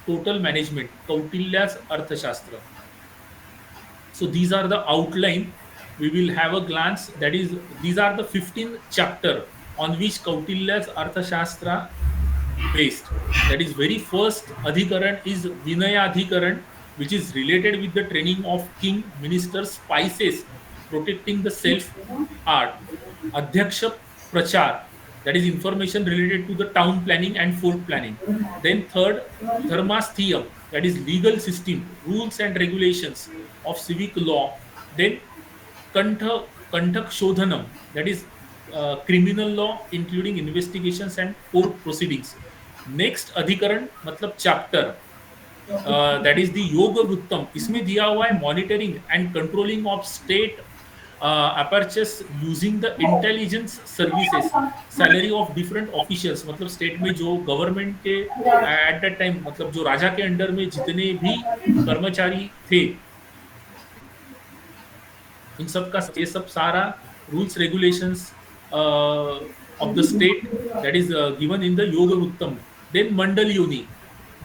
Speaker 1: total management, Kautilya's Arthashastra. So these are the outline. We will have a glance. That is, these are the 15 chapter on which Kautilya's Arthashastra based. That is, very first Adhikaran is Vinaya Adhikaran, which is related with the training of king, ministers, spices, protecting the self art. Adhyaksha Prachar, that is information related to the town planning and fort planning. Then third, Dharmasthiyam, that is legal system, rules and regulations of civic law. Then Kanthak Shodhanam, that is criminal law, including investigations and court proceedings. Next Adhikaran, मतलब chapter, that is the Yoga Vrittam. इसमें दिया हुआ है monitoring and controlling of state apertures using the intelligence services, salary of different officials. मतलब state में जो government के at that time, मतलब जो राजा के अंडर में जितने भी कर्मचारी थे, इन सब का ये सब सारा rules regulations of the state, that is given in the Yoga Uttam. Then Mandal Yoni.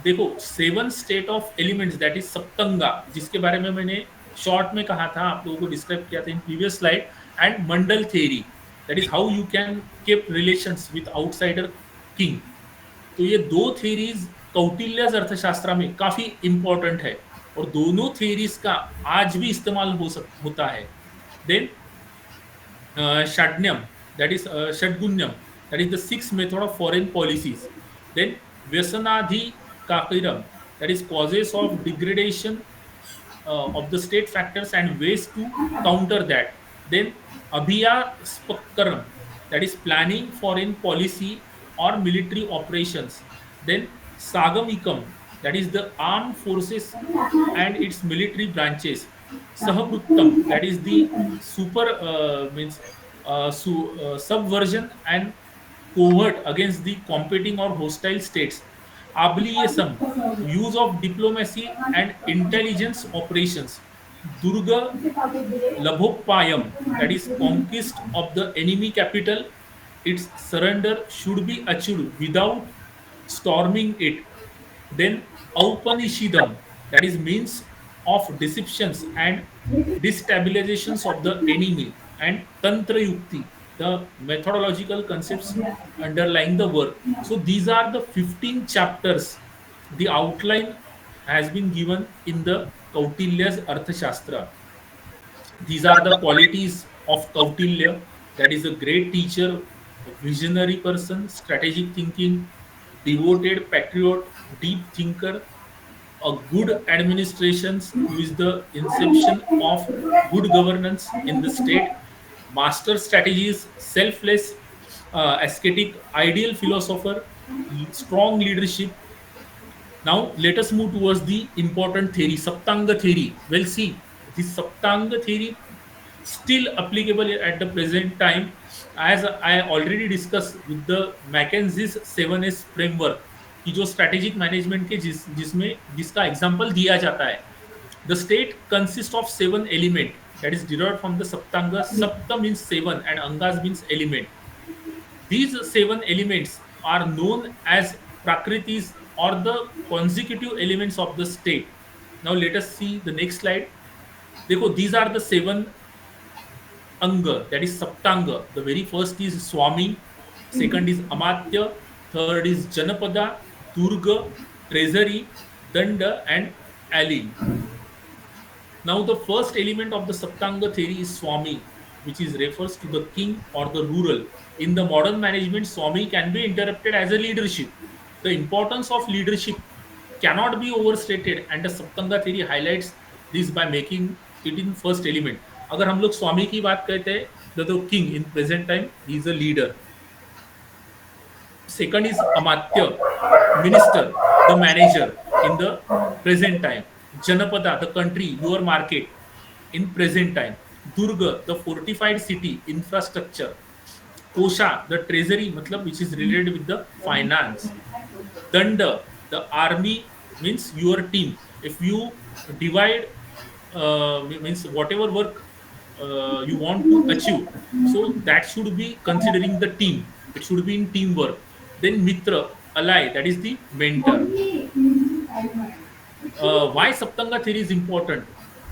Speaker 1: देखो, 7 state of elements, that is Saptanga, जिसके बारे में मैंने शॉर्ट में कहा था, आप लोगों को डिस्क्राइब किया था in previous slide. And Mandal theory, that is how you can keep relations with outsider king. तो ये दो थ्योरीज कौटिल्य अर्थशास्त्र में काफी इंपॉर्टेंट है और दोनों थ्योरीज का आज भी इस्तेमाल होता है. Then Shadnyam, that is Shadgunyam, that is the sixth method of foreign policies. Then Vyasanadhi Kakiram, that is causes of degradation of the state factors and ways to counter that. Then Abhiya Spakaram, that is planning foreign policy or military operations. Then Sagamikam, that is the armed forces and its military branches. Sahabruttam, that is the super means subversion and covert against the competing or hostile states. Abliyasam, use of diplomacy and intelligence operations. Durga Labhopayam, that is conquest of the enemy capital. Its surrender should be achieved without storming it. Then Aupanishidam, that is means of deceptions and destabilizations of the enemy, and tantra yukti, the methodological concepts underlying the work. So these are the 15 chapters. The outline has been given in the Kautilya's Arthashastra. These are the qualities of Kautilya, that is a great teacher, a visionary person, strategic thinking, devoted patriot, deep thinker, a good administrations who is the inception of good governance in the state, master strategies, selfless, ascetic, ideal philosopher, strong leadership. Now let us move towards the important theory, Saptanga theory. Well, see, this Saptanga theory still applicable at the present time, as I already discussed with the मैकेन्जीज 7S framework की जो strategic management के जिसमें जिसका example दिया जाता है. The state consists of 7 elements that is derived from the Saptanga. Sapta means 7 and Angas means element. These 7 elements are known as Prakritis or the consecutive elements of the state. Now let us see the next slide. देखो, these are the 7 Anga, that is Saptanga. The very first is Swami, second is Amatya, third is Janapada, Durga, Treasury, Danda, and Alim. Now, the first element of the Saptanga theory is Swami, which is refers to the king or the rural. In the modern management, Swami can be interpreted as a leadership. The importance of leadership cannot be overstated, and the Saptanga theory highlights this by making it in first element. अगर हम लोग स्वामी की बात करते हैं, the king in present time, he is a leader. Second is Amatya, minister, the manager in the present time. Janapada, the country, your market in present time. Durga, the fortified city, infrastructure. Kosha, the treasury, matlab, which is related with the finance. Danda, the army means your team. If you divide, means whatever work you want to achieve, so that should be considering the team. It should be in teamwork. Then Mitra, ally, that is the mentor. Why Saptanga theory is important?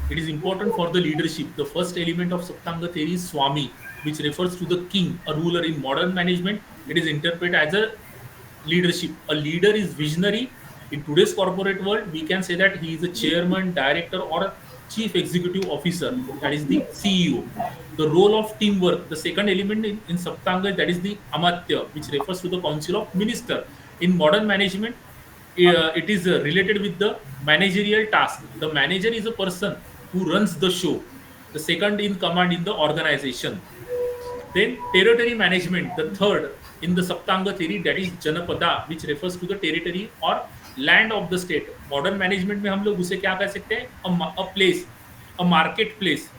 Speaker 1: It is important for the leadership. The first element of Saptanga theory is Swami, which refers to the king, a ruler in modern management. It is interpreted as a leadership. A leader is visionary. In today's corporate world, we can say that he is a chairman, director, or a chief executive officer. That is the CEO. The role of teamwork, the second element in Saptanga, that is the Amatya, which refers to the council of minister. In modern management, it is related with the managerial task. The manager is a person who runs the show, the second in command in the organization. Then territory management, the third in the Saptanga theory, that is Janapada, which refers to the territory or land of the state. Modern management में हम लोग उसे क्या कह सकते हैं? A place, a marketplace.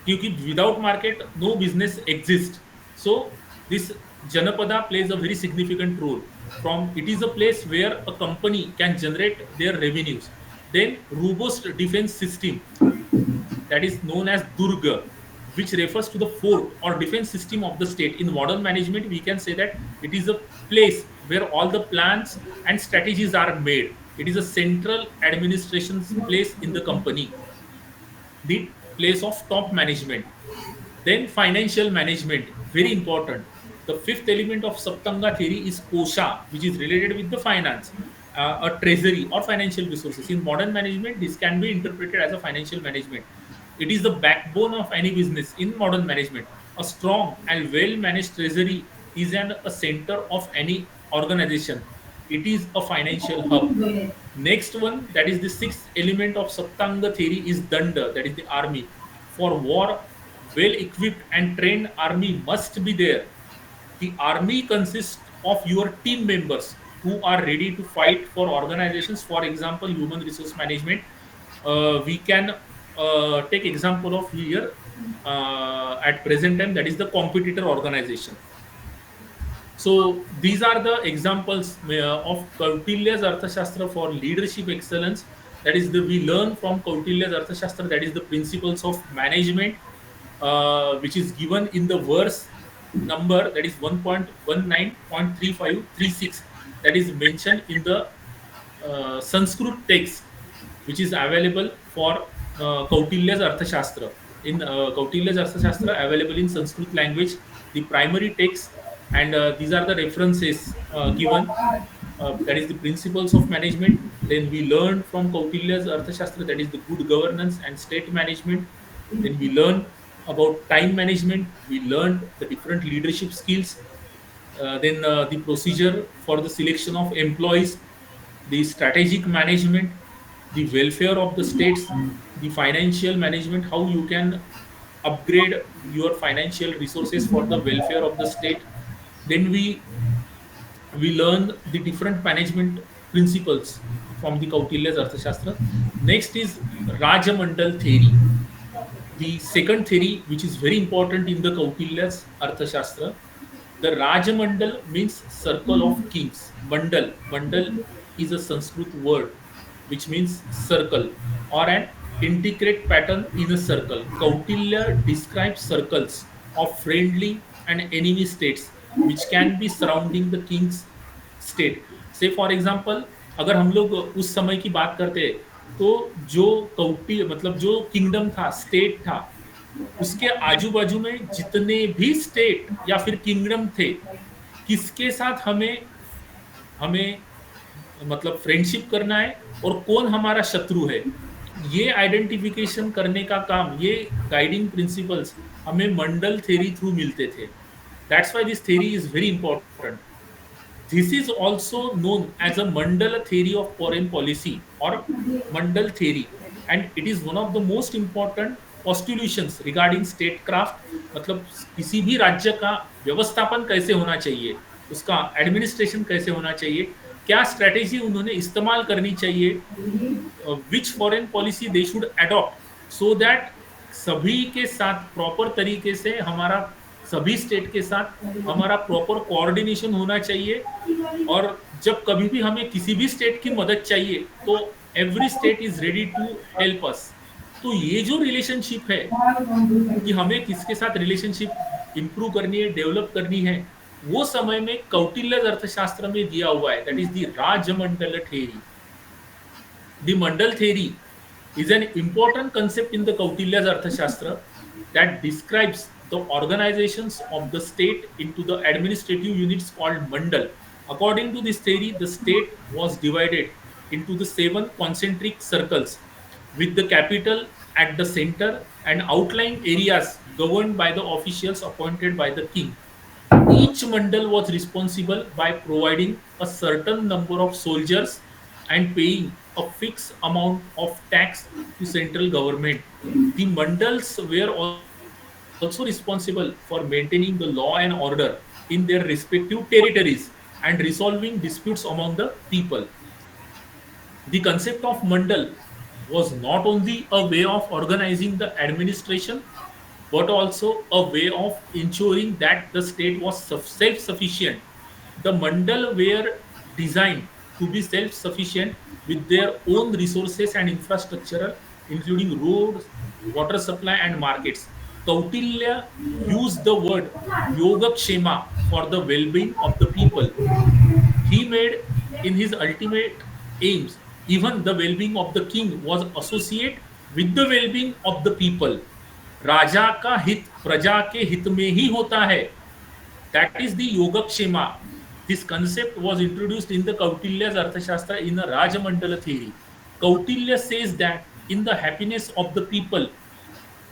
Speaker 1: क्योंकि without market no business exists. So this Janapada plays a very significant role. From it is a place where a company can generate their revenues. Then robust defense system, that is known as Durga, which refers to the fort or defense system of the state. In modern management, we can say that it is a place where all the plans and strategies are made. It is a central administration's place in the company, the place of top management. Then financial management, very important. The fifth element of Saptanga theory is Kosha, which is related with the finance, a treasury or financial resources. In modern management, this can be interpreted as a financial management. It is the backbone of any business in modern management. A strong and well managed treasury is a center of any organization. It is a financial hub. Next one, that is the sixth element of Saptanga theory, is Danda, that is the army. For war, well equipped and trained army must be there. The army consists of your team members who are ready to fight for organizations. For example, human resource management. We can take example of here at present time, that is the competitor organization. So these are the examples of Kautilya's Arthashastra for leadership excellence. That is the we learn from Kautilya's Arthashastra, that is the principles of management, which is given in the verse number, that is 1.19.3536, that is mentioned in the Sanskrit text. which is available for Kautilya's Arthashastra. In Kautilya's Arthashastra, available in Sanskrit language, the primary text, and these are the references given. That is the principles of management. Then we learn from Kautilya's Arthashastra, that is the good governance and state management. Then we learn about time management. We learned the different leadership skills. Then the procedure for the selection of employees, the strategic management, the welfare of the states, the financial management, how you can upgrade your financial resources for the welfare of the state. Then we learn the different management principles from the Kautilya's Arthashastra. Next is Rajamandal theory. The second theory, which is very important in the Kautilya's Arthashastra, the Rajamandal means circle of kings. Mandal is a Sanskrit word which means circle or an intricate pattern in a circle. Kautilya describes circles of friendly and enemy states which can be surrounding the king's state. Say for example, अगर हम लोग उस समय की बात करते हैं, तो जो कौटी मतलब जो किंगडम था, स्टेट था, उसके आजू बाजू में जितने भी स्टेट या फिर किंगडम थे, किसके साथ हमें हमें मतलब फ्रेंडशिप करना है और कौन हमारा शत्रु है, ये आइडेंटिफिकेशन करने का काम, ये गाइडिंग प्रिंसिपल्स हमें मंडल थ्योरी थ्रू मिलते थे. That's why this theory is very important. This is also known as a Mandala theory of foreign policy or Mandal theory, and it is one of the most important postulations regarding statecraft. मतलब किसी भी राज्य का व्यवस्थापन कैसे होना चाहिए, उसका एडमिनिस्ट्रेशन कैसे होना चाहिए, क्या स्ट्रेटेजी उन्होंने इस्तेमाल करनी चाहिए, which foreign policy they should adopt so that सभी के साथ प्रॉपर तरीके से हमारा, सभी स्टेट के साथ हमारा प्रॉपर कोऑर्डिनेशन होना चाहिए. और जब कभी भी हमें किसी भी स्टेट की मदद चाहिए तो every state is ready to help us. तो ये जो रिलेशनशिप है कि हमें किसके साथ रिलेशनशिप इंप्रूव करनी है, डेवलप करनी है, वो समय में कौटिल्य अर्थशास्त्र में दिया हुआ है. That is the Rajmandal theory. The Mandal theory is an important concept in the Kautilya's Arthashastra that describes the organizations of the state into the administrative units called Mandal. According to this theory, the state was divided into the 7 concentric circles with the capital at the center and outlying areas governed by the officials appointed by the king. Each mandal was responsible by providing a certain number of soldiers and paying a fixed amount of tax to central government. The mandals were also responsible for maintaining the law and order in their respective territories and resolving disputes among the people. The concept of mandal was not only a way of organizing the administration but also a way of ensuring that the state was self-sufficient. The mandal were designed to be self-sufficient with their own resources and infrastructure, including roads, water supply, and markets. Kautilya used the word Yogakshema for the well-being of the people. He made in his ultimate aims, even the well-being of the king was associated with the well-being of the people. राजा का हित प्रजा के हित में ही होता है. That is the Yogakshema. This concept was introduced in the Kautilya's Arthashastra in the Rajamandala theory. Kautilya says that in the happiness of the people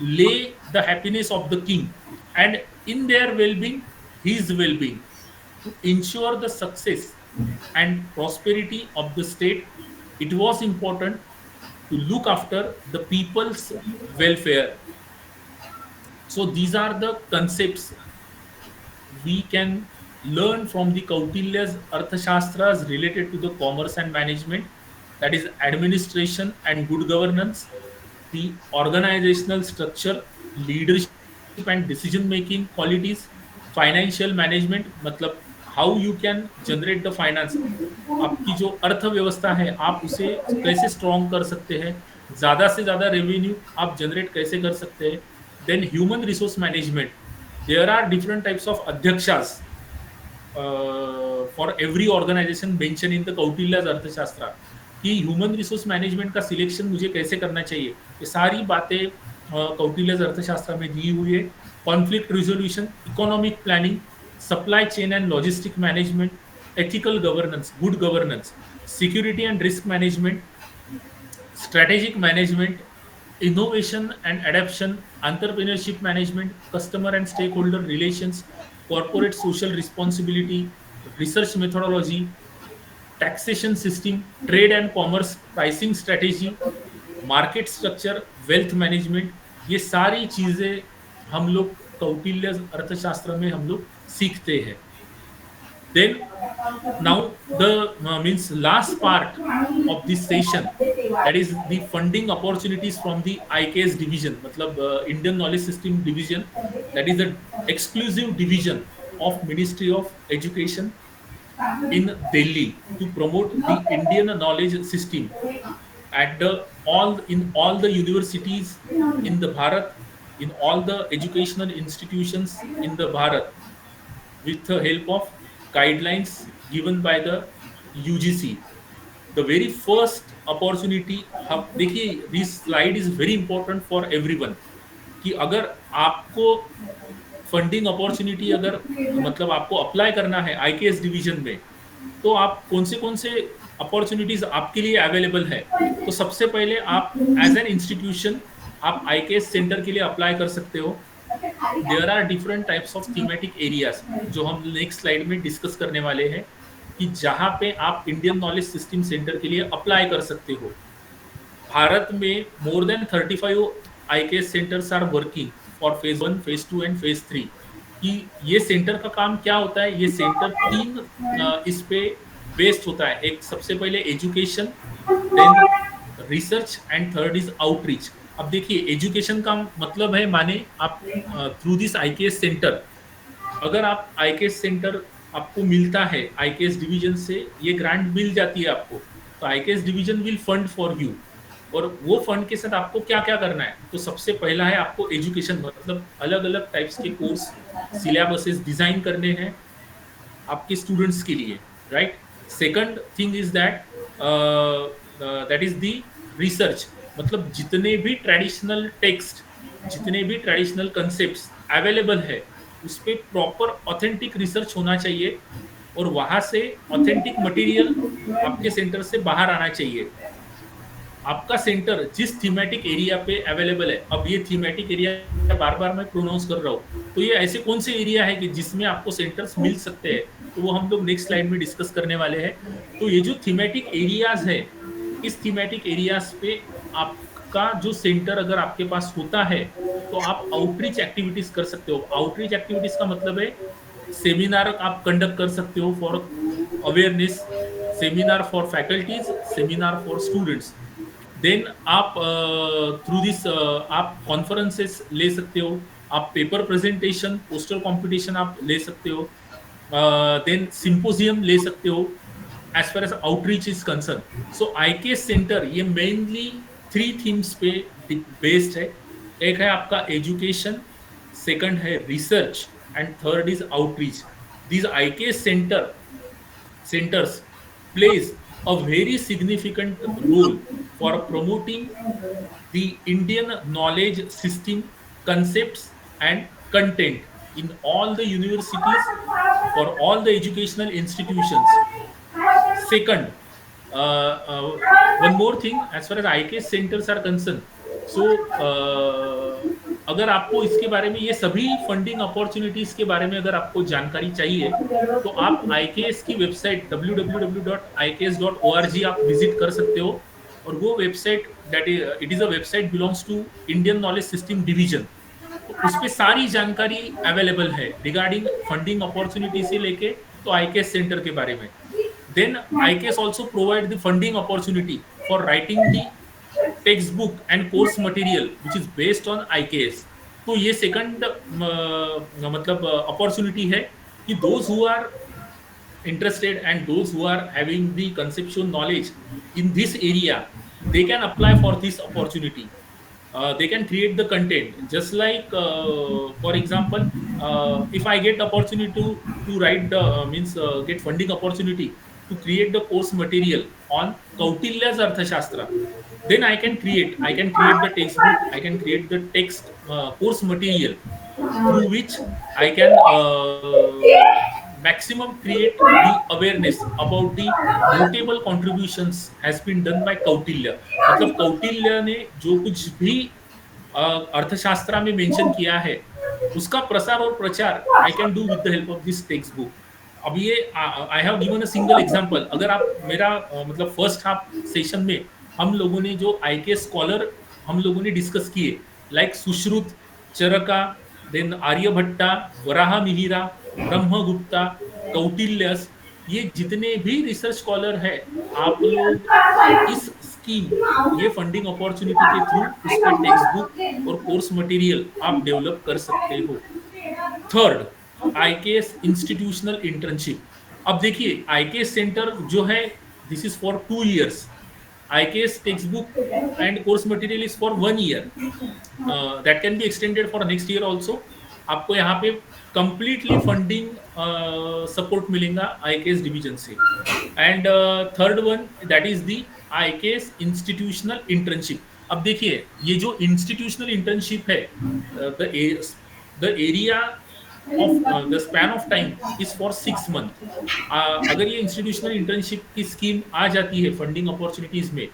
Speaker 1: lay the happiness of the king, and in their well-being, his well-being. To ensure the success and prosperity of the state, it was important to look after the people's welfare. So these are the concepts we can learn from the Kautilya's Arthashastras related to the commerce and management, that is administration and good governance, the organizational structure, leadership and decision making qualities, financial management, मतलब how you can generate the finance, आपकी जो अर्थव्यवस्था है आप उसे कैसे strong कर सकते हैं, ज़्यादा से ज़्यादा रेवेन्यू आप जनरेट कैसे कर सकते हैं. Then human resource management. There are different types of adhyakshas for every organization mentioned in the Kautilya's Arthashastra. कि ह्यूमन रिसोर्स मैनेजमेंट का सिलेक्शन मुझे कैसे करना चाहिए, ये सारी बातें कौटिल्य अर्थशास्त्र में दी हुई है। Conflict resolution, economic planning, supply chain and logistic management, ethical governance, good governance, security and risk management, strategic management, innovation and adaptation, entrepreneurship management, customer and stakeholder relations, corporate social responsibility, research methodology, taxation system, trade and commerce, pricing strategy, market structure, wealth management, ये सारी चीजें हम लोग कौटिल्य अर्थशास्त्र में हम लोग सीखते हैं। Then now the means last part of this session, that is the funding opportunities from the IKS division, matlab Indian Knowledge System division, that is the exclusive division of Ministry of Education in Delhi to promote the Indian knowledge system at the all in all the universities in the Bharat, in all the educational institutions in the Bharat, with the help of guidelines given by the UGC. The very first opportunity, हम देखिए, this slide is very important for everyone, कि अगर आपको funding opportunity अगर मतलब आपको apply करना है आईकेएस डिवीजन में, तो आप कौन से अपॉर्चुनिटीज आपके लिए अवेलेबल है। तो सबसे पहले आप एज एन इंस्टीट्यूशन आप आईकेएस सेंटर के लिए अप्लाई कर सकते हो। There are different types of thematic areas जो हम नेक्स्ट स्लाइड में डिस्कस करने वाले हैं, कि जहां पे आप इंडियन नॉलेज सिस्टम सेंटर के लिए अप्लाई कर सकते हो। भारत में more than 35 IKS centres are working for phase 1, phase 2 and phase 3। कि ये सेंटर का काम क्या होता है, ये सेंटर तीन इस पे बेस्ड होता है। एक सबसे पहले education, then research and third is outreach. अब देखिए, एजुकेशन का मतलब है, माने आप थ्रू दिस आईकेएस सेंटर, अगर आप आईकेएस सेंटर आपको मिलता है आईकेएस डिवीजन से, ये ग्रांट मिल जाती है आपको, तो IKS division will fund for you. और वो फंड के साथ आपको क्या क्या करना है, तो सबसे पहला है आपको एजुकेशन, मतलब अलग अलग टाइप्स के कोर्स सिलेबसेस डिजाइन करने हैं आपके स्टूडेंट्स के लिए, right. Second thing is that is the research, मतलब जितने भी ट्रेडिशनल टेक्स्ट, जितने भी ट्रेडिशनल कंसेप्ट्स अवेलेबल है, उस पर प्रॉपर ऑथेंटिक रिसर्च होना चाहिए, और वहां से ऑथेंटिक मटेरियल आपके सेंटर से बाहर आना चाहिए। आपका सेंटर जिस थीमेटिक एरिया पे अवेलेबल है, अब ये थीमेटिक एरिया बार बार मैं प्रोनाउंस कर रहा हूँ, तो ये ऐसे कौन से एरिया है कि जिसमें आपको सेंटर्स मिल सकते हैं, तो वो हम लोग नेक्स्ट स्लाइड में डिस्कस करने वाले हैं। तो ये जो थीमेटिक एरियाज है, इस थीमेटिक एरियाज पे आपका जो सेंटर अगर आपके पास होता है, तो आप आउटरीच एक्टिविटीज कर सकते हो। आउटरीच एक्टिविटीज का मतलब है सेमिनार आप कंडक्ट कर सकते हो for awareness, seminar for faculties, seminar for students. Then आप थ्रू दिस आप कॉन्फ्रेंसेस ले सकते हो, आप पेपर प्रेजेंटेशन, पोस्टर कंपटीशन आप ले सकते हो, देन सिंपोजियम ले सकते हो as far as outreach is concern. So IKS centre ये मेनली 3 थीम्स पे बेस्ड है। एक है आपका एजुकेशन, सेकंड है research and third is outreach. These IKS centers plays a very significant role for promoting the Indian knowledge system concepts and content in all the universities, for all the educational institutions. Second, one more thing as far as IKS centers are concerned, so अगर आपको इसके बारे में, ये सभी funding opportunities के बारे में अगर आपको जानकारी चाहिए, तो आप आईकेएस की वेबसाइट www.ikes.org आप विजिट कर सकते हो। और वो website that it is a website belongs to Indian knowledge system division. तो उस पर सारी जानकारी अवेलेबल है रिगार्डिंग फंडिंग अपॉर्चुनिटी से लेके तो आईकेएस सेंटर के बारे में। Then IKS also provide the funding opportunity for writing the text book and course material which is based on IKS. तो ये सेकंड मतलब अपॉर्चुनिटी है कि those who are interested and those who are having the conceptual knowledge in this area, they can apply for this opportunity. They can create the content just like for example, if I get opportunity to write the get funding opportunity, to create the course material on Kautilya's Arthashastra. Then I can create the textbook, I can create the text course material through which I can maximum create the awareness about the notable contributions has been done by Kautilya. मतलब कौटिल्य ने जो कुछ भी अर्थशास्त्र में mention किया है उसका प्रसार और प्रचार I can do with the help of this text book. अब ये I have given a single example. अगर आप मेरा मतलब फर्स्ट हाफ सेशन में हम लोगों ने जो आई के स्कॉलर हम लोगों ने डिस्कस किए लाइक सुश्रुत, चरका, देन आर्यभट्टा, वराह मिहिरा, ब्रह्मगुप्ता, कौटिल्यस, ये जितने भी रिसर्च स्कॉलर है आप लोग इस स्कीम ये फंडिंग अपॉर्चुनिटी के थ्रू उस पर टेक्स्ट बुक और कोर्स मटेरियल आप डेवलप कर सकते हो. Third, IKS institutional internship. अब देखिए आईकेएस सेंटर जो है this is for 2 years. IKS text book and course material is for 1 year. That can be extended for next year also. आपको यहाँ पे कंप्लीटली फंडिंग सपोर्ट मिलेगा आईकेएस डिवीजन से. And third one that is the IKS institutional internship. अब देखिए ये जो institutional internship है the area of the span of time is for 6 months. अगर ये इंस्टीट्यूशनल इंटर्नशिप की स्कीम आ जाती है फंडिंग अपॉर्चुनिटीज में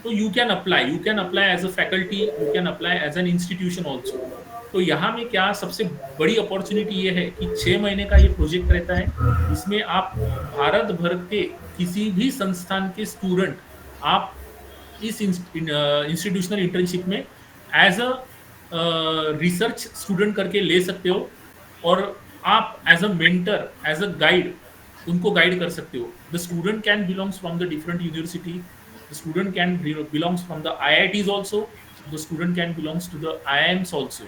Speaker 1: तो you can apply as a faculty, you can apply as an institution also. तो यहाँ में क्या सबसे बड़ी अपॉर्चुनिटी ये है कि 6 महीने का ये प्रोजेक्ट रहता है. इसमें आप भारत भर के किसी भी संस्थान के स्टूडेंट आप इस इंस्टीट्यूशनल इंटर्नशिप में एज अ रिसर्च स्टूडेंट करके ले सकते हो और आप as a mentor, as a guide उनको गाइड कर सकते हो. The student can belongs from the different university, the student can belongs from the IITs also, the student can belongs to the IIMs also,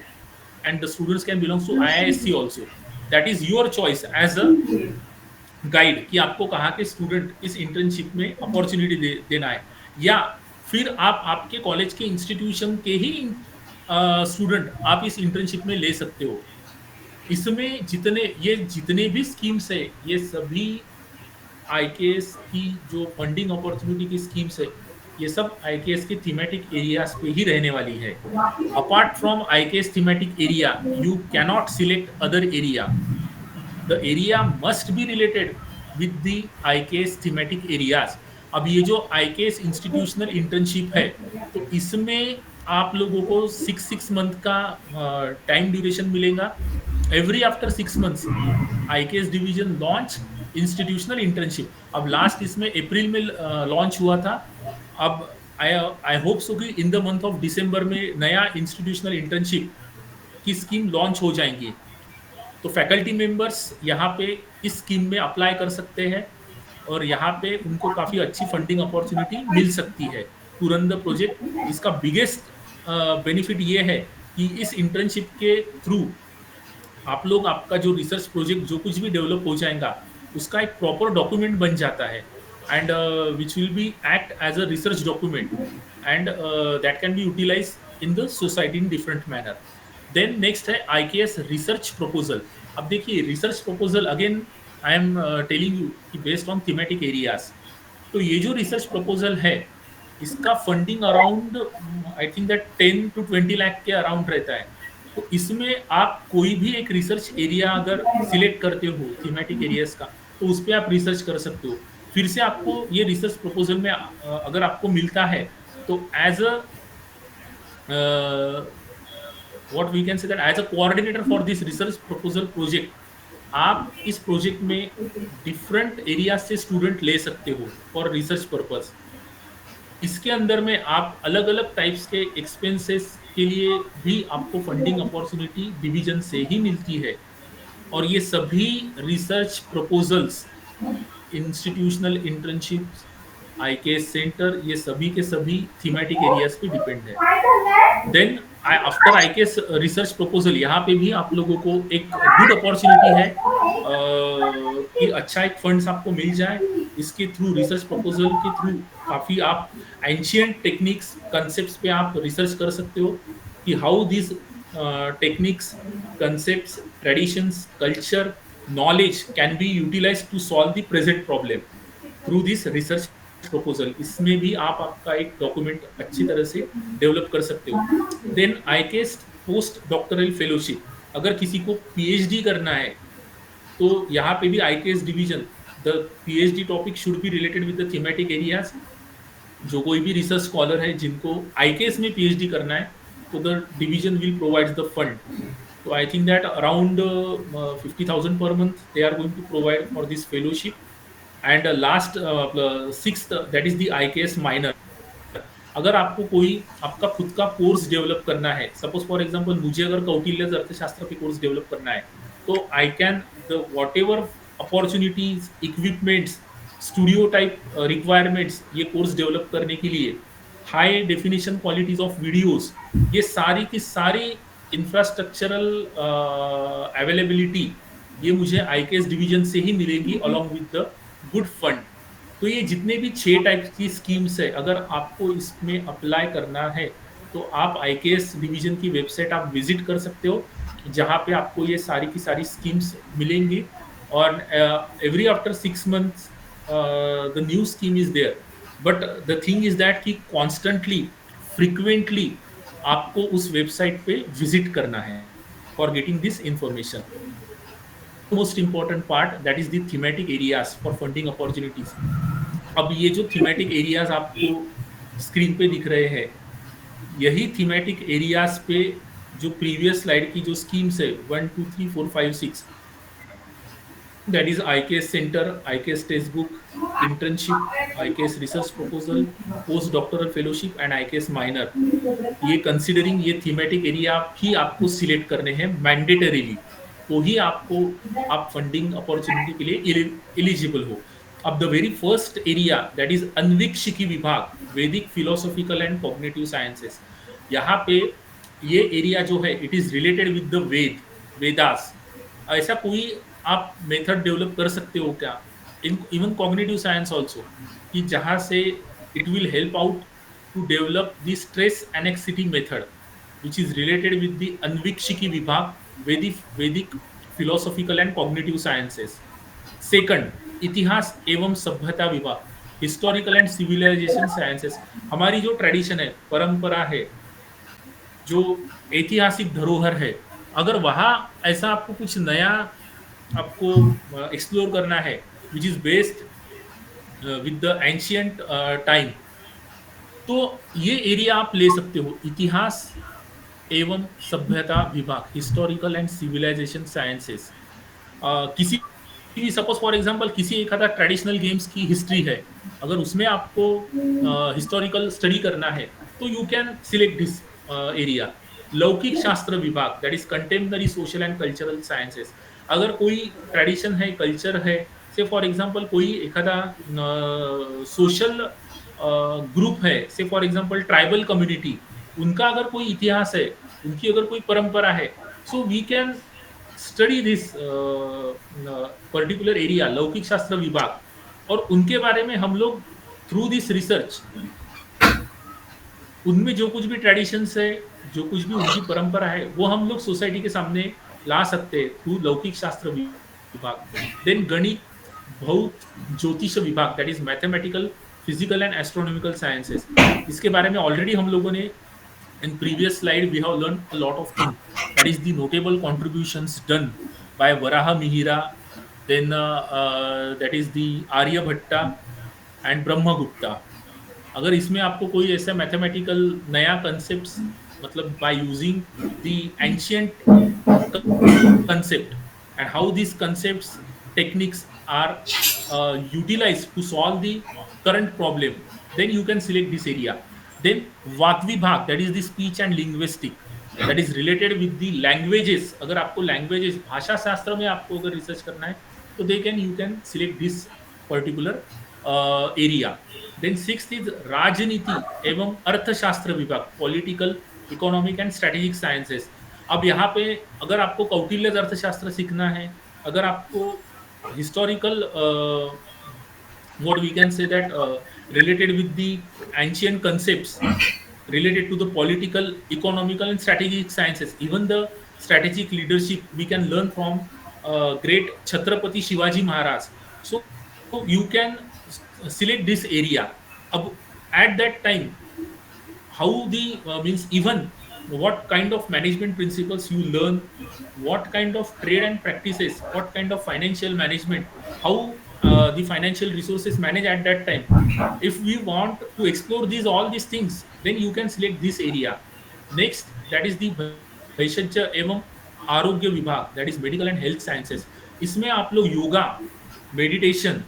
Speaker 1: and the students can belong to IISc also. That is your choice as a guide कि आपको कहाँ के student इस internship में opportunity देना है, या फिर आप आपके कॉलेज के इंस्टीट्यूशन के ही स्टूडेंट आप इस इंटर्नशिप में ले सकते हो. इसमें जितने भी स्कीम्स है ये सभी आईकेएस की जो फंडिंग अपॉर्चुनिटी की स्कीम्स है ये सब आईकेएस के थीमेटिक एरियाज पे ही रहने वाली है. Apart from IKS thematic area you cannot select other area. The area must be related with the IKS thematic areas. अब ये जो आईकेएस इंस्टीट्यूशनल इंटर्नशिप है तो इसमें आप लोगों को 6 month का टाइम ड्यूरेशन मिलेगा. Every after 6 months IKS division launch institutional internship. अब लास्ट इसमें अप्रैल में लॉन्च हुआ था. अब आई होप सो कि in the month of December में नया इंस्टीट्यूशनल इंटर्नशिप की स्कीम लॉन्च हो जाएंगी. तो फैकल्टी मेंबर्स यहाँ पे इस स्कीम में अप्लाई कर सकते हैं और यहाँ पे उनको काफ़ी अच्छी फंडिंग अपॉर्चुनिटी मिल सकती है टू रन द प्रोजेक्ट. इसका बिगेस्ट बेनिफिट ये है कि इस इंटर्नशिप के थ्रू आप लोग आपका जो रिसर्च प्रोजेक्ट जो कुछ भी डेवलप हो जाएगा उसका एक प्रॉपर डॉक्यूमेंट बन जाता है and which will be act as a research document and that can be utilized in the society in different manner. Then next है IKS research proposal. अब देखिए research proposal again I am telling you कि based on thematic areas. तो ये जो research proposal है इसका funding around I think that 10 to 20 lakh के अराउंड रहता है. तो इसमें आप कोई भी एक रिसर्च एरिया अगर सिलेक्ट करते हो थीमेटिक एरियाज का तो उस पर आप रिसर्च कर सकते हो. फिर से आपको ये रिसर्च प्रपोजल में अगर आपको मिलता है तो as a what we can say that as a coordinator for this research proposal project आप इस प्रोजेक्ट में डिफरेंट एरियाज से स्टूडेंट ले सकते हो फॉर रिसर्च पर्पस. इसके अंदर में आप अलग अलग टाइप्स के एक्सपेंसेस के लिए भी आपको फंडिंग अपॉर्चुनिटी डिवीजन से ही मिलती है. और ये सभी research proposals, institutional internships, IKS centre, ये सभी के सभी थीमेटिक एरियाज पे डिपेंड है. Then after IKS research proposal यहाँ पे भी आप लोगों को एक गुड अपॉर्चुनिटी है कि अच्छा एक फंड्स आपको मिल जाए. इसके थ्रू रिसर्च प्रपोजल के थ्रू काफ़ी आप एंशियंट टेक्निक्स कंसेप्ट्स पे आप रिसर्च कर सकते हो कि how this techniques, concepts, traditions, culture, knowledge can be utilized to solve the present problem. Through this research proposal. इसमें भी आप आपका एक डॉक्यूमेंट अच्छी तरह से डेवलप कर सकते हो। Then IKS post doctoral fellowship, अगर किसी को पीएचडी करना है तो यहाँ पे भी IKS division, the PhD topic should be related with the thematic areas. जो कोई भी रिसर्च स्कॉलर है जिनको आईकेएस में पीएचडी करना है, तो the division will provide the fund. So I think that around 50,000 per month they are going to provide for this fellowship. And last sixth, that is the IKS minor. अगर आपको कोई आपका खुद का कोर्स डेवलप करना है, suppose for example मुझे अगर कौटिल्य अर्थशास्त्र पे कोर्स डेवलप करना है, तो I can the what ever opportunities, equipments, studio type requirements ये कोर्स डेवलप करने के लिए, high definition qualities of videos, ये सारी की सारी इंफ्रास्ट्रक्चरल अवेलेबिलिटी ये मुझे आईकेएस डिवीजन से ही मिलेगी along with the good fund. तो ये जितने भी 6 टाइप की स्कीम्स है, अगर आपको इसमें अप्लाई करना है तो आप आईकेएस डिवीजन की वेबसाइट आप विजिट कर सकते हो, जहाँ पे आपको ये सारी की सारी स्कीम्स मिलेंगी। और every after 6 months the new scheme is there, but the thing is that कि कॉन्स्टेंटली, फ्रिक्वेंटली आपको उस वेबसाइट पे विजिट करना है for getting this information. Most important part, that is the thematic areas for funding opportunities. अब ये जो thematic areas आपको स्क्रीन पे दिख रहे हैं, यही थीमेटिक एरियाज पे जो प्रीवियस स्लाइड की जो स्कीम्स है 1 2 3 4 5 6, that is IKS centre, IKS text book, internship, IKS research proposal, post doctoral fellowship and IKS minor. ये कंसिडरिंग ये थीमेटिक एरिया ही आपको सिलेक्ट करने हैं मैंडेटरीली, तो ही आपको आप फंडिंग अपॉर्चुनिटी के लिए एलिजिबल हो। अब the very first area, that is Anvikshiki विभाग, वैदिक फिलोसॉफिकल एंड कॉग्निटिव साइंसेस। यहाँ पे ये एरिया जो है it is related with the Vedas. ऐसा कोई आप मेथड डेवलप कर सकते हो क्या, in even cognitive science also, कि जहाँ से it will help out to develop the stress anxiety method which is related with the Anvikshiki विभाग, वैदिक philosophical and cognitive sciences. Second, इतिहास एवं सभ्यता विभाग, हिस्टोरिकल एंड सिविलाइजेशन साइंसेस। हमारी जो ट्रेडिशन है, परंपरा है, जो ऐतिहासिक धरोहर है, अगर वहाँ ऐसा आपको कुछ नया आपको एक्सप्लोर करना है विच is based with the ancient time, तो ये एरिया आप ले सकते हो, इतिहास एवं सभ्यता विभाग, हिस्टोरिकल एंड सिविलाइजेशन साइंसेस। किसी भी सपोज फॉर एग्जांपल किसी एक आधा ट्रेडिशनल गेम्स की हिस्ट्री है, अगर उसमें आपको हिस्टोरिकल स्टडी करना है तो you can select this area. लौकिक शास्त्र विभाग, that is contemporary social and cultural sciences. अगर कोई ट्रेडिशन है, कल्चर है, से फॉर एग्जांपल कोई एखादा सोशल ग्रुप है, से फॉर एग्जांपल ट्राइबल कम्युनिटी, उनका अगर कोई इतिहास है, उनकी अगर कोई परंपरा है, so we can study this particular area, लौकिक शास्त्र विभाग, और उनके बारे में हम लोग थ्रू दिस रिसर्च उनमें जो कुछ भी ट्रेडिशंस है, जो कुछ भी उनकी परंपरा है, वो हम लोग सोसाइटी के सामने ला सकते हैं थ्रू लौकिक शास्त्र विभाग। देन गणित, भौत, ज्योतिष विभाग, that is mathematical, physical and astronomical sciences. इसके बारे में ऑलरेडी हम लोगों ने in previous slide we have learned a lot of things, that is the notable contributions done by Varaha Mihira, then that is the Aryabhatta and Brahmagupta। अगर इसमें आपको कोई ऐसा मैथमेटिकल नया कंसेप्ट, मतलब by using the ancient concept and how these concepts techniques are utilized to solve the current problem, then you can select this area। then Vak Vibhag, that is the speech and linguistic, that is related with the languages। अगर आपको languages, भाषा शास्त्र में आपको अगर research करना है तो you can select this particular area। then sixth is राजनीति एवं अर्थशास्त्र विभाग, political, economic and strategic sciences. अब यहाँ पे अगर आपको कौटिल्य अर्थशास्त्र सीखना है, अगर आपको historical what we can say that related with the ancient concepts related to the political, economical and strategic sciences, even the strategic leadership we can learn from great Chhatrapati Shivaji Maharaj। So you can select this area. At that time, how the means even what kind of management principles you learn, what kind of trade and practices, what kind of financial management, how the financial resources manage at that time. If we want to explore these all these things, then you can select this area. Next, that is the भैषज्य एवं आरोग्य विभाग, that is medical and health sciences. इसमें आप लोग yoga, meditation,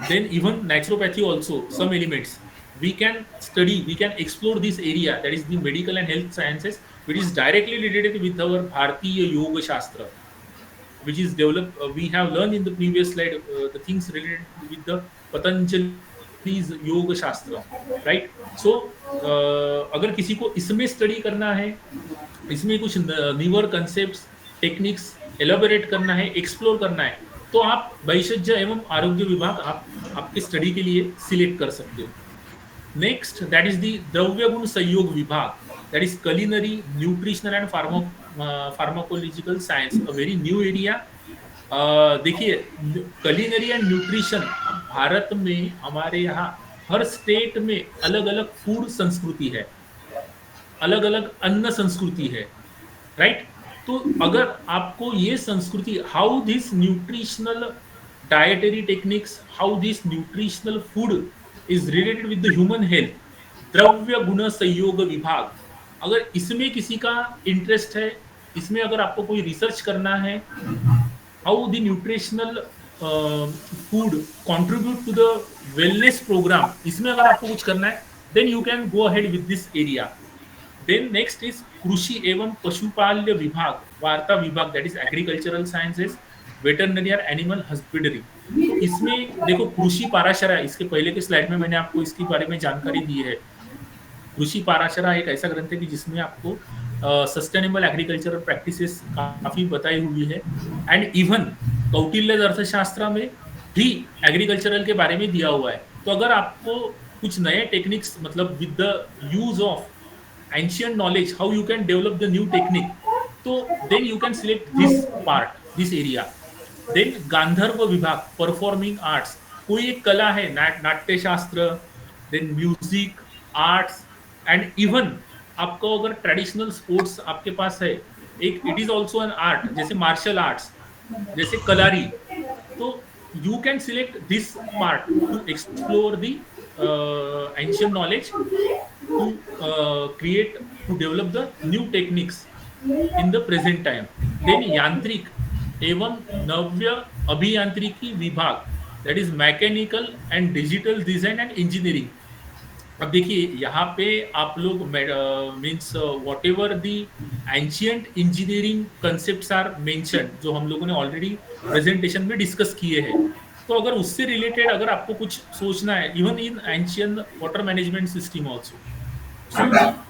Speaker 1: then even naturopathy also, some elements we can study, we can explore this area, that is the medical and health sciences, which is directly related with our Bharatiya Yoga Shastra, which is developed. We have learned in the previous slide the things related with the Patanjali's Yoga Shastra, right? So अगर किसी को इसमें study करना है, इसमें कुछ newer concepts, techniques elaborate करना है, एक्सप्लोर करना है, तो आप वैषज्य एवं आरोग्य विभाग आप आपके स्टडी के लिए सिलेक्ट कर सकते हो. नेक्स्ट, दैट इज द द्रव्य गुण संयोग विभाग, that is culinary, nutritional and pharmacological science, a very new area. देखिए, culinary एंड न्यूट्रिशन, भारत में हमारे यहाँ हर स्टेट में अलग अलग फूड संस्कृति है, अलग अलग अन्न संस्कृति है, राइट? तो अगर आपको ये संस्कृति, how this nutritional dietary techniques, how this nutritional food is related with the human health, द्रव्य गुण संयोग विभाग, अगर इसमें किसी का इंटरेस्ट है, इसमें अगर आपको कोई रिसर्च करना है, how the nutritional food contribute to the wellness programme, इसमें अगर आपको कुछ करना है, then you can go ahead with this area. Then next is कृषि एवं पशुपाल्य विभाग, वार्ता विभाग, that is agricultural sciences, veterinary और एनिमल हस्बेंड्री. तो इसमें देखो, कृषि पाराशरा, इसके पहले के स्लाइड में मैंने आपको इसके बारे में जानकारी दी है. कृषि पाराशरा एक ऐसा ग्रंथ है कि जिसमें आपको सस्टेनेबल एग्रीकल्चरल प्रैक्टिसेस काफी बताई हुई है, एंड इवन कौटिल्य अर्थशास्त्र में भी एग्रीकल्चरल के बारे में दिया हुआ है. तो अगर आपको कुछ नए टेक्निक्स, मतलब with the use of ancient knowledge, how you can develop the new technique, so then you can select this part, this area. Then गांधर्व विभाग, परफॉर्मिंग आर्ट्स, कोई एक कला है, नाट्य शास्त्र, then music, arts, and even आपको अगर ट्रेडिशनल स्पोर्ट्स आपके पास है, एक it is also an art, जैसे मार्शल आर्ट्स, जैसे कलारी, तो you can select this part to explore the ancient knowledge, to create, to develop the new techniques in the present time. Then यांत्रिक एवं नव्य अभियांत्रिकी विभाग, that is mechanical and digital design and engineering. अब देखिए, यहाँ पे आप लोग means whatever the ancient engineering concepts are mention, जो हम लोगों ने ऑलरेडी प्रेजेंटेशन में डिस्कस किए हैं, तो अगर उससे रिलेटेड अगर आपको कुछ सोचना है, even in ancient water management system also,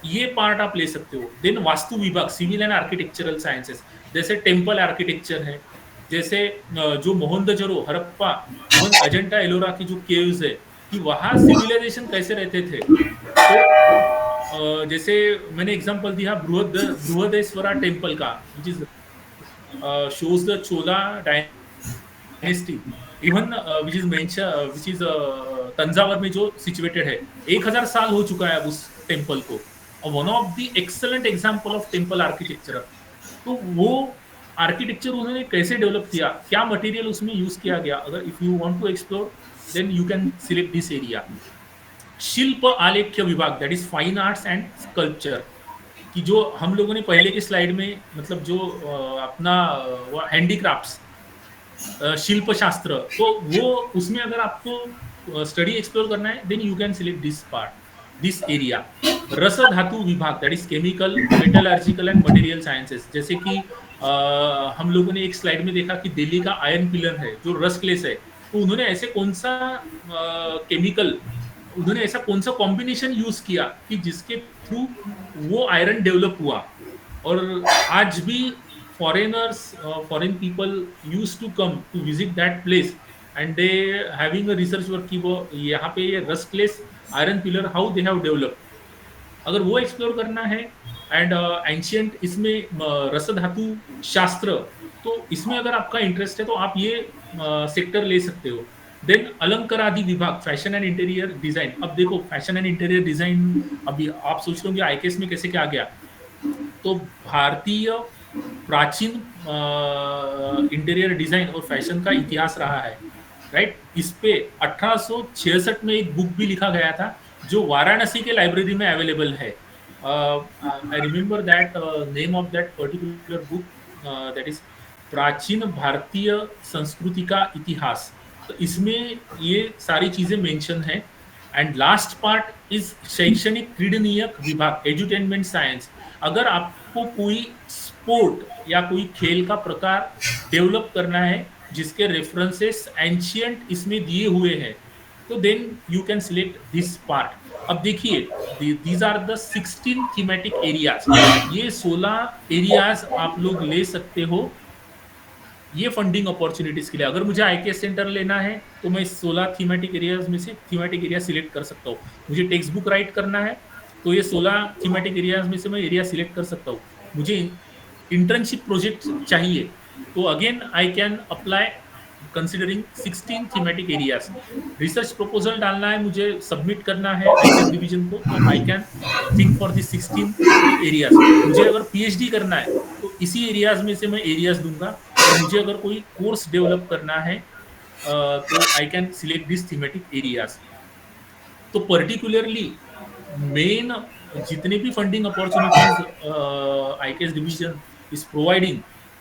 Speaker 1: ये पार्ट आप ले सकते हो. देन वास्तु विभाग, सिविल एंड आर्किटेक्चरल साइंसेस, जैसे टेम्पल आर्किटेक्चर है, जैसे जो मोहनजोदड़ो, हड़प्पा, इवन अजंता एलोरा की जो केव्स है, कि वहाँ सिविलाइजेशन कैसे रहते थे. तो जैसे मैंने एग्जांपल दिया बृहदेश्वरा टेम्पल का, which is shows the Chola dynasty, even which is Thanjavur में जो सिचुएटेड है, 1000 साल हो चुका है उस टेम्पल को, और one of the excellent example of temple architecture. तो वो आर्किटेक्चर उन्होंने कैसे डेवलप किया, क्या मटेरियल उसमें यूज किया गया, अगर if you want to explore, then you can select this area. शिल्प आलेख्य विभाग, that is fine arts and sculpture, कि जो हम लोगों ने पहले के स्लाइड में, मतलब जो अपना हैंडीक्राफ्ट्स, शिल्प शास्त्र, तो वो उसमें अगर आपको स्टडी एक्सप्लोर करना है, then you can select this part, this area. रस धातु विभाग, that is chemical, metallurgical and material sciences, जैसे कि हम लोगों ने एक स्लाइड में देखा कि दिल्ली का आयरन पिलर है जो रसक्लेस है, तो उन्होंने ऐसे कौन सा केमिकल, उन्होंने ऐसा कौन सा कॉम्बिनेशन यूज किया कि जिसके थ्रू वो आयरन डेवलप हुआ. और आज भी foreign people use to come to visit that place, and they having a research work कि वो यहाँ पे ये rustless iron pillar how they have develop, अगर वो एक्सप्लोर करना है. एंड एंशियंट इसमें रस धातु शास्त्र, तो इसमें अगर आपका इंटरेस्ट है तो आप ये सेक्टर ले सकते हो. देन अलंकरादि विभाग, फैशन एंड इंटीरियर डिजाइन। अब देखो फैशन एंड इंटीरियर डिजाइन, अभी आप सोच रहे होंगे आईकेएस में कैसे क्या गया। तो भारतीय प्राचीन इंटीरियर डिजाइन और फैशन का इतिहास रहा है, राइट। इस पे 1866 में एक बुक भी लिखा गया था जो वाराणसी के लाइब्रेरी में अवेलेबल है। I remember that name of that particular book, that is प्राचीन भारतीय संस्कृति का इतिहास। तो इसमें ये सारी चीजें मेंशन है। एंड लास्ट पार्ट इज शैक्षणिक क्रीडनीयक विभाग, एजुटेनमेंट साइंस। अगर आपको कोई स्पोर्ट या कोई खेल का प्रकार डेवलप करना है जिसके रेफरेंसेस एंशियंट इसमें दिए हुए हैं, तो then you can select this part. अब देखिए, these are the 16 thematic areas. ये 16 एरियाज आप लोग ले सकते हो ये फंडिंग अपॉर्चुनिटीज के लिए। अगर मुझे आईकेएस सेंटर लेना है तो मैं 16 थीमेटिक एरियाज में से थीमेटिक एरिया सिलेक्ट कर सकता हूँ। मुझे टेक्स्ट बुक राइट करना है तो ये 16 थीमेटिक एरियाज में से मैं एरिया सिलेक्ट कर सकता हूँ। मुझे इंटर्नशिप प्रोजेक्ट चाहिए तो again I can apply considering 16 thematic areas. Research proposal डालना है, मुझे सबमिट करना है आईकेएस डिवीजन को, तो I can think for the 16 areas. मुझे अगर पीएचडी करना है तो इसी एरियाज में से मैं एरियाज दूंगा। और मुझे अगर कोई कोर्स डेवलप करना है तो I can select this thematic areas. तो पर्टिकुलरली मेन जितने भी funding opportunities IKS division is providing,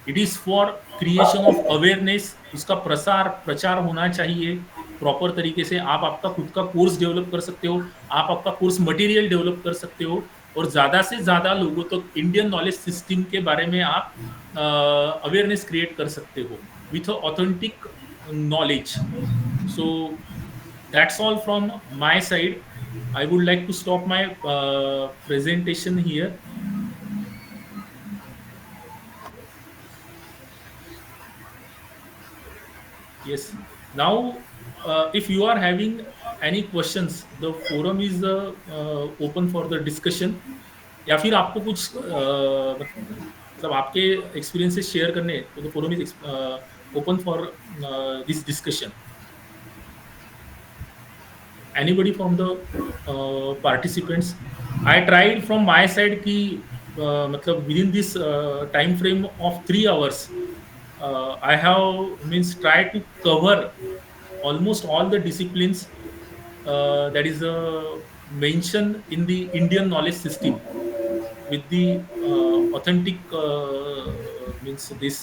Speaker 1: it is for creation of awareness. उसका प्रसार प्रचार होना चाहिए प्रॉपर तरीके से। आप आपका खुद का कोर्स डेवलप कर सकते हो, आप आपका कोर्स मटेरियल डेवलप कर सकते हो, और ज्यादा से ज्यादा लोगों तक तो इंडियन नॉलेज सिस्टम के बारे में आप अवेयरनेस क्रिएट कर सकते हो with authentic knowledge. So that's all from my side. I would like to stop my presentation here. Yes. Now, if you are having any questions, the forum is open for the discussion. या फिर आपको कुछ मतलब आपके experiences share करने, तो the forum is open for this discussion. Anybody from the participants? I tried from my side कि मतलब within this time frame of 3 hours I have means tried to cover almost all the disciplines that is mentioned in the Indian knowledge system with the authentic means this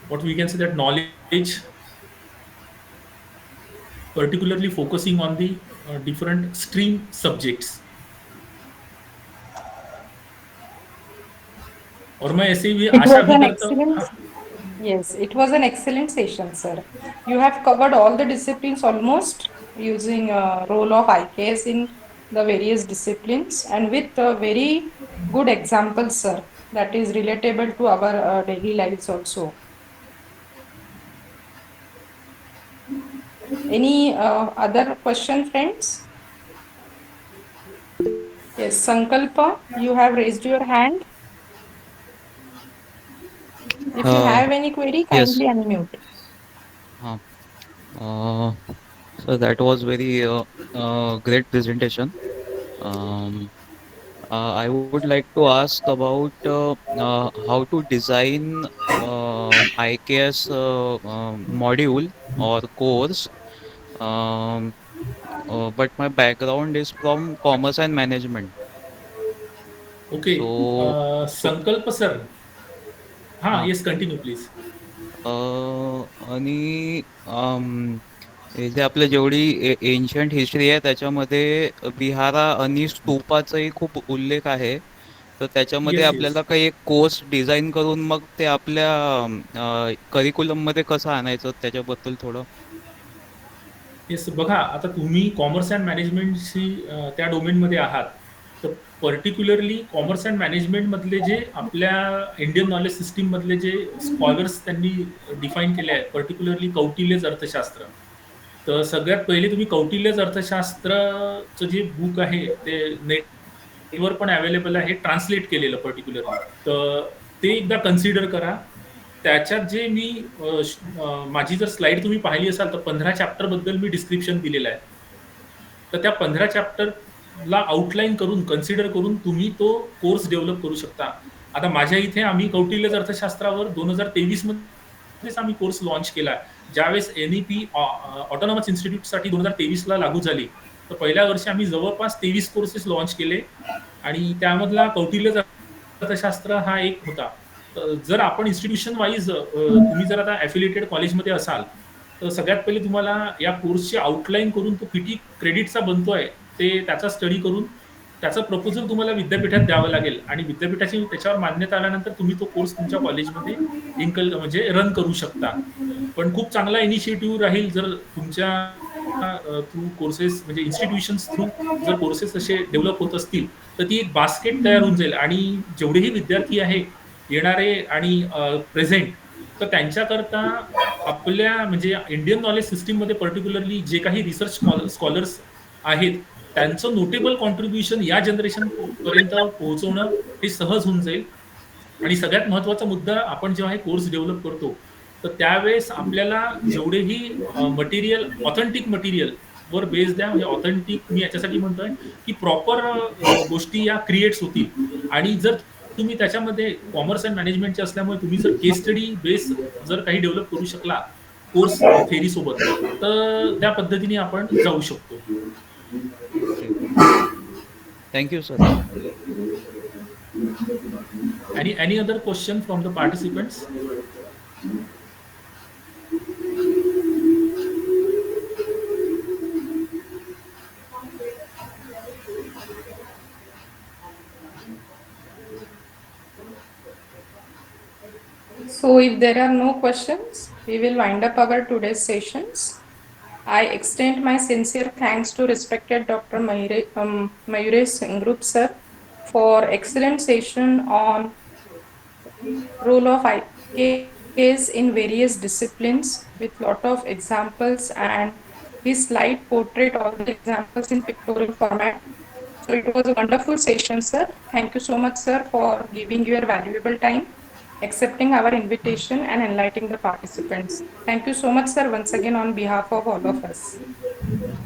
Speaker 1: what we can say that knowledge, particularly focusing on the different stream subjects. और मैं ऐसे ही
Speaker 2: It
Speaker 1: Asha
Speaker 2: was
Speaker 1: भी
Speaker 2: an
Speaker 1: करता हूँ।
Speaker 2: excellent,
Speaker 1: हाँ,
Speaker 2: yes, it was an excellent session, sir. You have covered all the disciplines almost using role of IKS in the various disciplines and with very good examples, sir, that is relatable to our daily lives also. Any other question, friends? Yes, Sankalpa, you have raised your hand. If you
Speaker 3: Uh,
Speaker 2: have any query,
Speaker 3: yes.
Speaker 2: kindly unmute.
Speaker 3: Uh, uh, so that was very great presentation. Um, I would like to ask about how to design IKS module or course. Um, but my background is from commerce and management.
Speaker 1: Okay.
Speaker 3: So, so
Speaker 1: संकल्प sir, हाँ
Speaker 3: uh,
Speaker 1: yes continue please.
Speaker 3: आणि हे जे आपलं जेवढी ancient history आहे त्याच्यामध्ये विहारा आणि स्तूपाचाही खूप उल्लेख आहे. तर त्याच्यामध्ये
Speaker 1: येस येस
Speaker 3: आपल्याला काही एक कोर्स डिझाइन करून मग ते आपल्या करिक्युलममध्ये कसं आणायचं त्याच्याबद्दल थोडं.
Speaker 1: येस, बघा आता तुम्ही कॉमर्स अँड मॅनेजमेंटशी त्या डोमेनमध्ये आहात, तर पर्टिक्युलरली कॉमर्स अँड मॅनेजमेंट मधले जे आपल्या इंडियन नॉलेज सिस्टीम मधले जे स्कॉलर्स त्यांनी डिफाईन केले आहे, पर्टिक्युलरली कौटिल्यच अर्थशास्त्र. तर सगळ्यात पहिले तुम्ही कौटिल्यच अर्थशास्त्रचं जे बुक आहे ते नेटवर पण अवेलेबल आहे, ट्रान्सलेट केलेलं पर्टिक्युलरली. तर ते एकदा कन्सिडर करा. त्याच्यात जे मी माझी जर स्लाइड तुम्ही पाहिली असाल तर 15 चॅप्टर बद्दल मी डिस्क्रिप्शन दिलेलं आहे. तर त्या 15 चॅप्टरला आउटलाईन करून कन्सिडर करून तुम्ही तो कोर्स डेव्हलप करू शकता. आता माझ्या इथे आम्ही कौटिल्य अर्थशास्त्रावर 2023 मध्येच आम्ही कोर्स लॉन्च केला. ज्यावेळेस NEP ऑटोनॉमस इन्स्टिट्यूटसाठी 2023 ला लागू झाली, तर पहिल्या वर्षी आम्ही जवळपास 23 कोर्सेस लॉन्च केले आणि त्यामधला कौटिल्य अर्थशास्त्र हा एक होता. जर आपण इन्स्टिट्यूशन वाईज तुम्ही जर आता ॲफिलिएटेड कॉलेजमध्ये असाल, तर सगळ्यात पहिले तुम्हाला या कोर्सची आउटलाईन करून तो किती क्रेडिटचा बनतोय ते त्याचा स्टडी करून त्याचं प्रपोजल तुम्हाला विद्यापीठात द्यावं लागेल आणि विद्यापीठाची त्याच्यावर मान्यता आल्यानंतर तुम्ही तो कोर्स तुमच्या कॉलेजमध्ये म्हणजे रन करू शकता. पण खूप चांगला इनिशिएटिव्ह राहील जर तुमच्या थ्रू कोर्सेस म्हणजे इन्स्टिट्यूशन्स थ्रू जर कोर्सेस असे डेव्हलप होत असतील, तर ती एक बास्केट तयार होऊन जाईल आणि जेवढेही विद्यार्थी आहे येणारे आणि प्रेझेंट, तर त्यांच्याकरता आपल्या म्हणजे इंडियन नॉलेज सिस्टीममध्ये पर्टिक्युलरली जे काही रिसर्च स्कॉलर्स आहेत त्यांचं नोटेबल कॉन्ट्रीब्युशन या जनरेशन पर्यंत पोहोचवणं हे सहज होऊन जाईल. आणि सगळ्यात महत्त्वाचा मुद्दा, आपण जेव्हा हे कोर्स डेव्हलप करतो तर त्यावेळेस आपल्याला जेवढेही मटेरियल ऑथेंटिक मटेरियल वर बेस द्या. म्हणजे ऑथेंटिक मी याच्यासाठी म्हणतोय की प्रॉपर गोष्टी या क्रिएट्स होतील आणि जर तुम्ही त्याच्यामध्ये कॉमर्स अँड मॅनेजमेंटचे असल्यामुळे तुम्ही जर केस स्टडी बेस जर काही डेव्हलप करू शकला कोर्स थेरी सोबत, तर त्या पद्धतीने आपण जाऊ शकतो.
Speaker 3: Thank you sir.
Speaker 1: Any other question from the participants?
Speaker 2: So if there are no questions, we will wind up our today's sessions. I extend my sincere thanks to respected Dr. Mayuresh Singrup sir for excellent session on role of IKs in various disciplines with lot of examples, and his slide portrait all the examples in pictorial format. So it was a wonderful session, sir. Thank you so much, sir, for giving your valuable time, accepting our invitation and enlightening the participants. Thank you so much, sir, once again on behalf of all of us.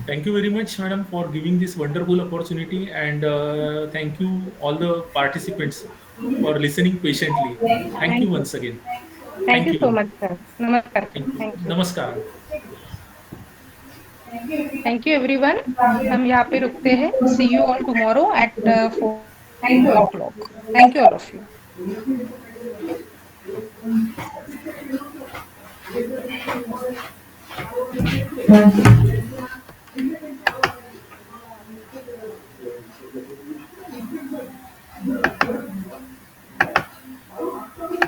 Speaker 1: Thank you very much, madam, for giving this wonderful opportunity, and thank you all the participants for listening patiently. Thank you once again.
Speaker 2: Thank you so much, sir. Namaskar.
Speaker 1: Thank you.
Speaker 2: Thank you.
Speaker 1: Namaskar.
Speaker 2: Thank you everyone. हम यहाँ पे रुकते हैं. See you all tomorrow at 4 o'clock. Thank you all of you.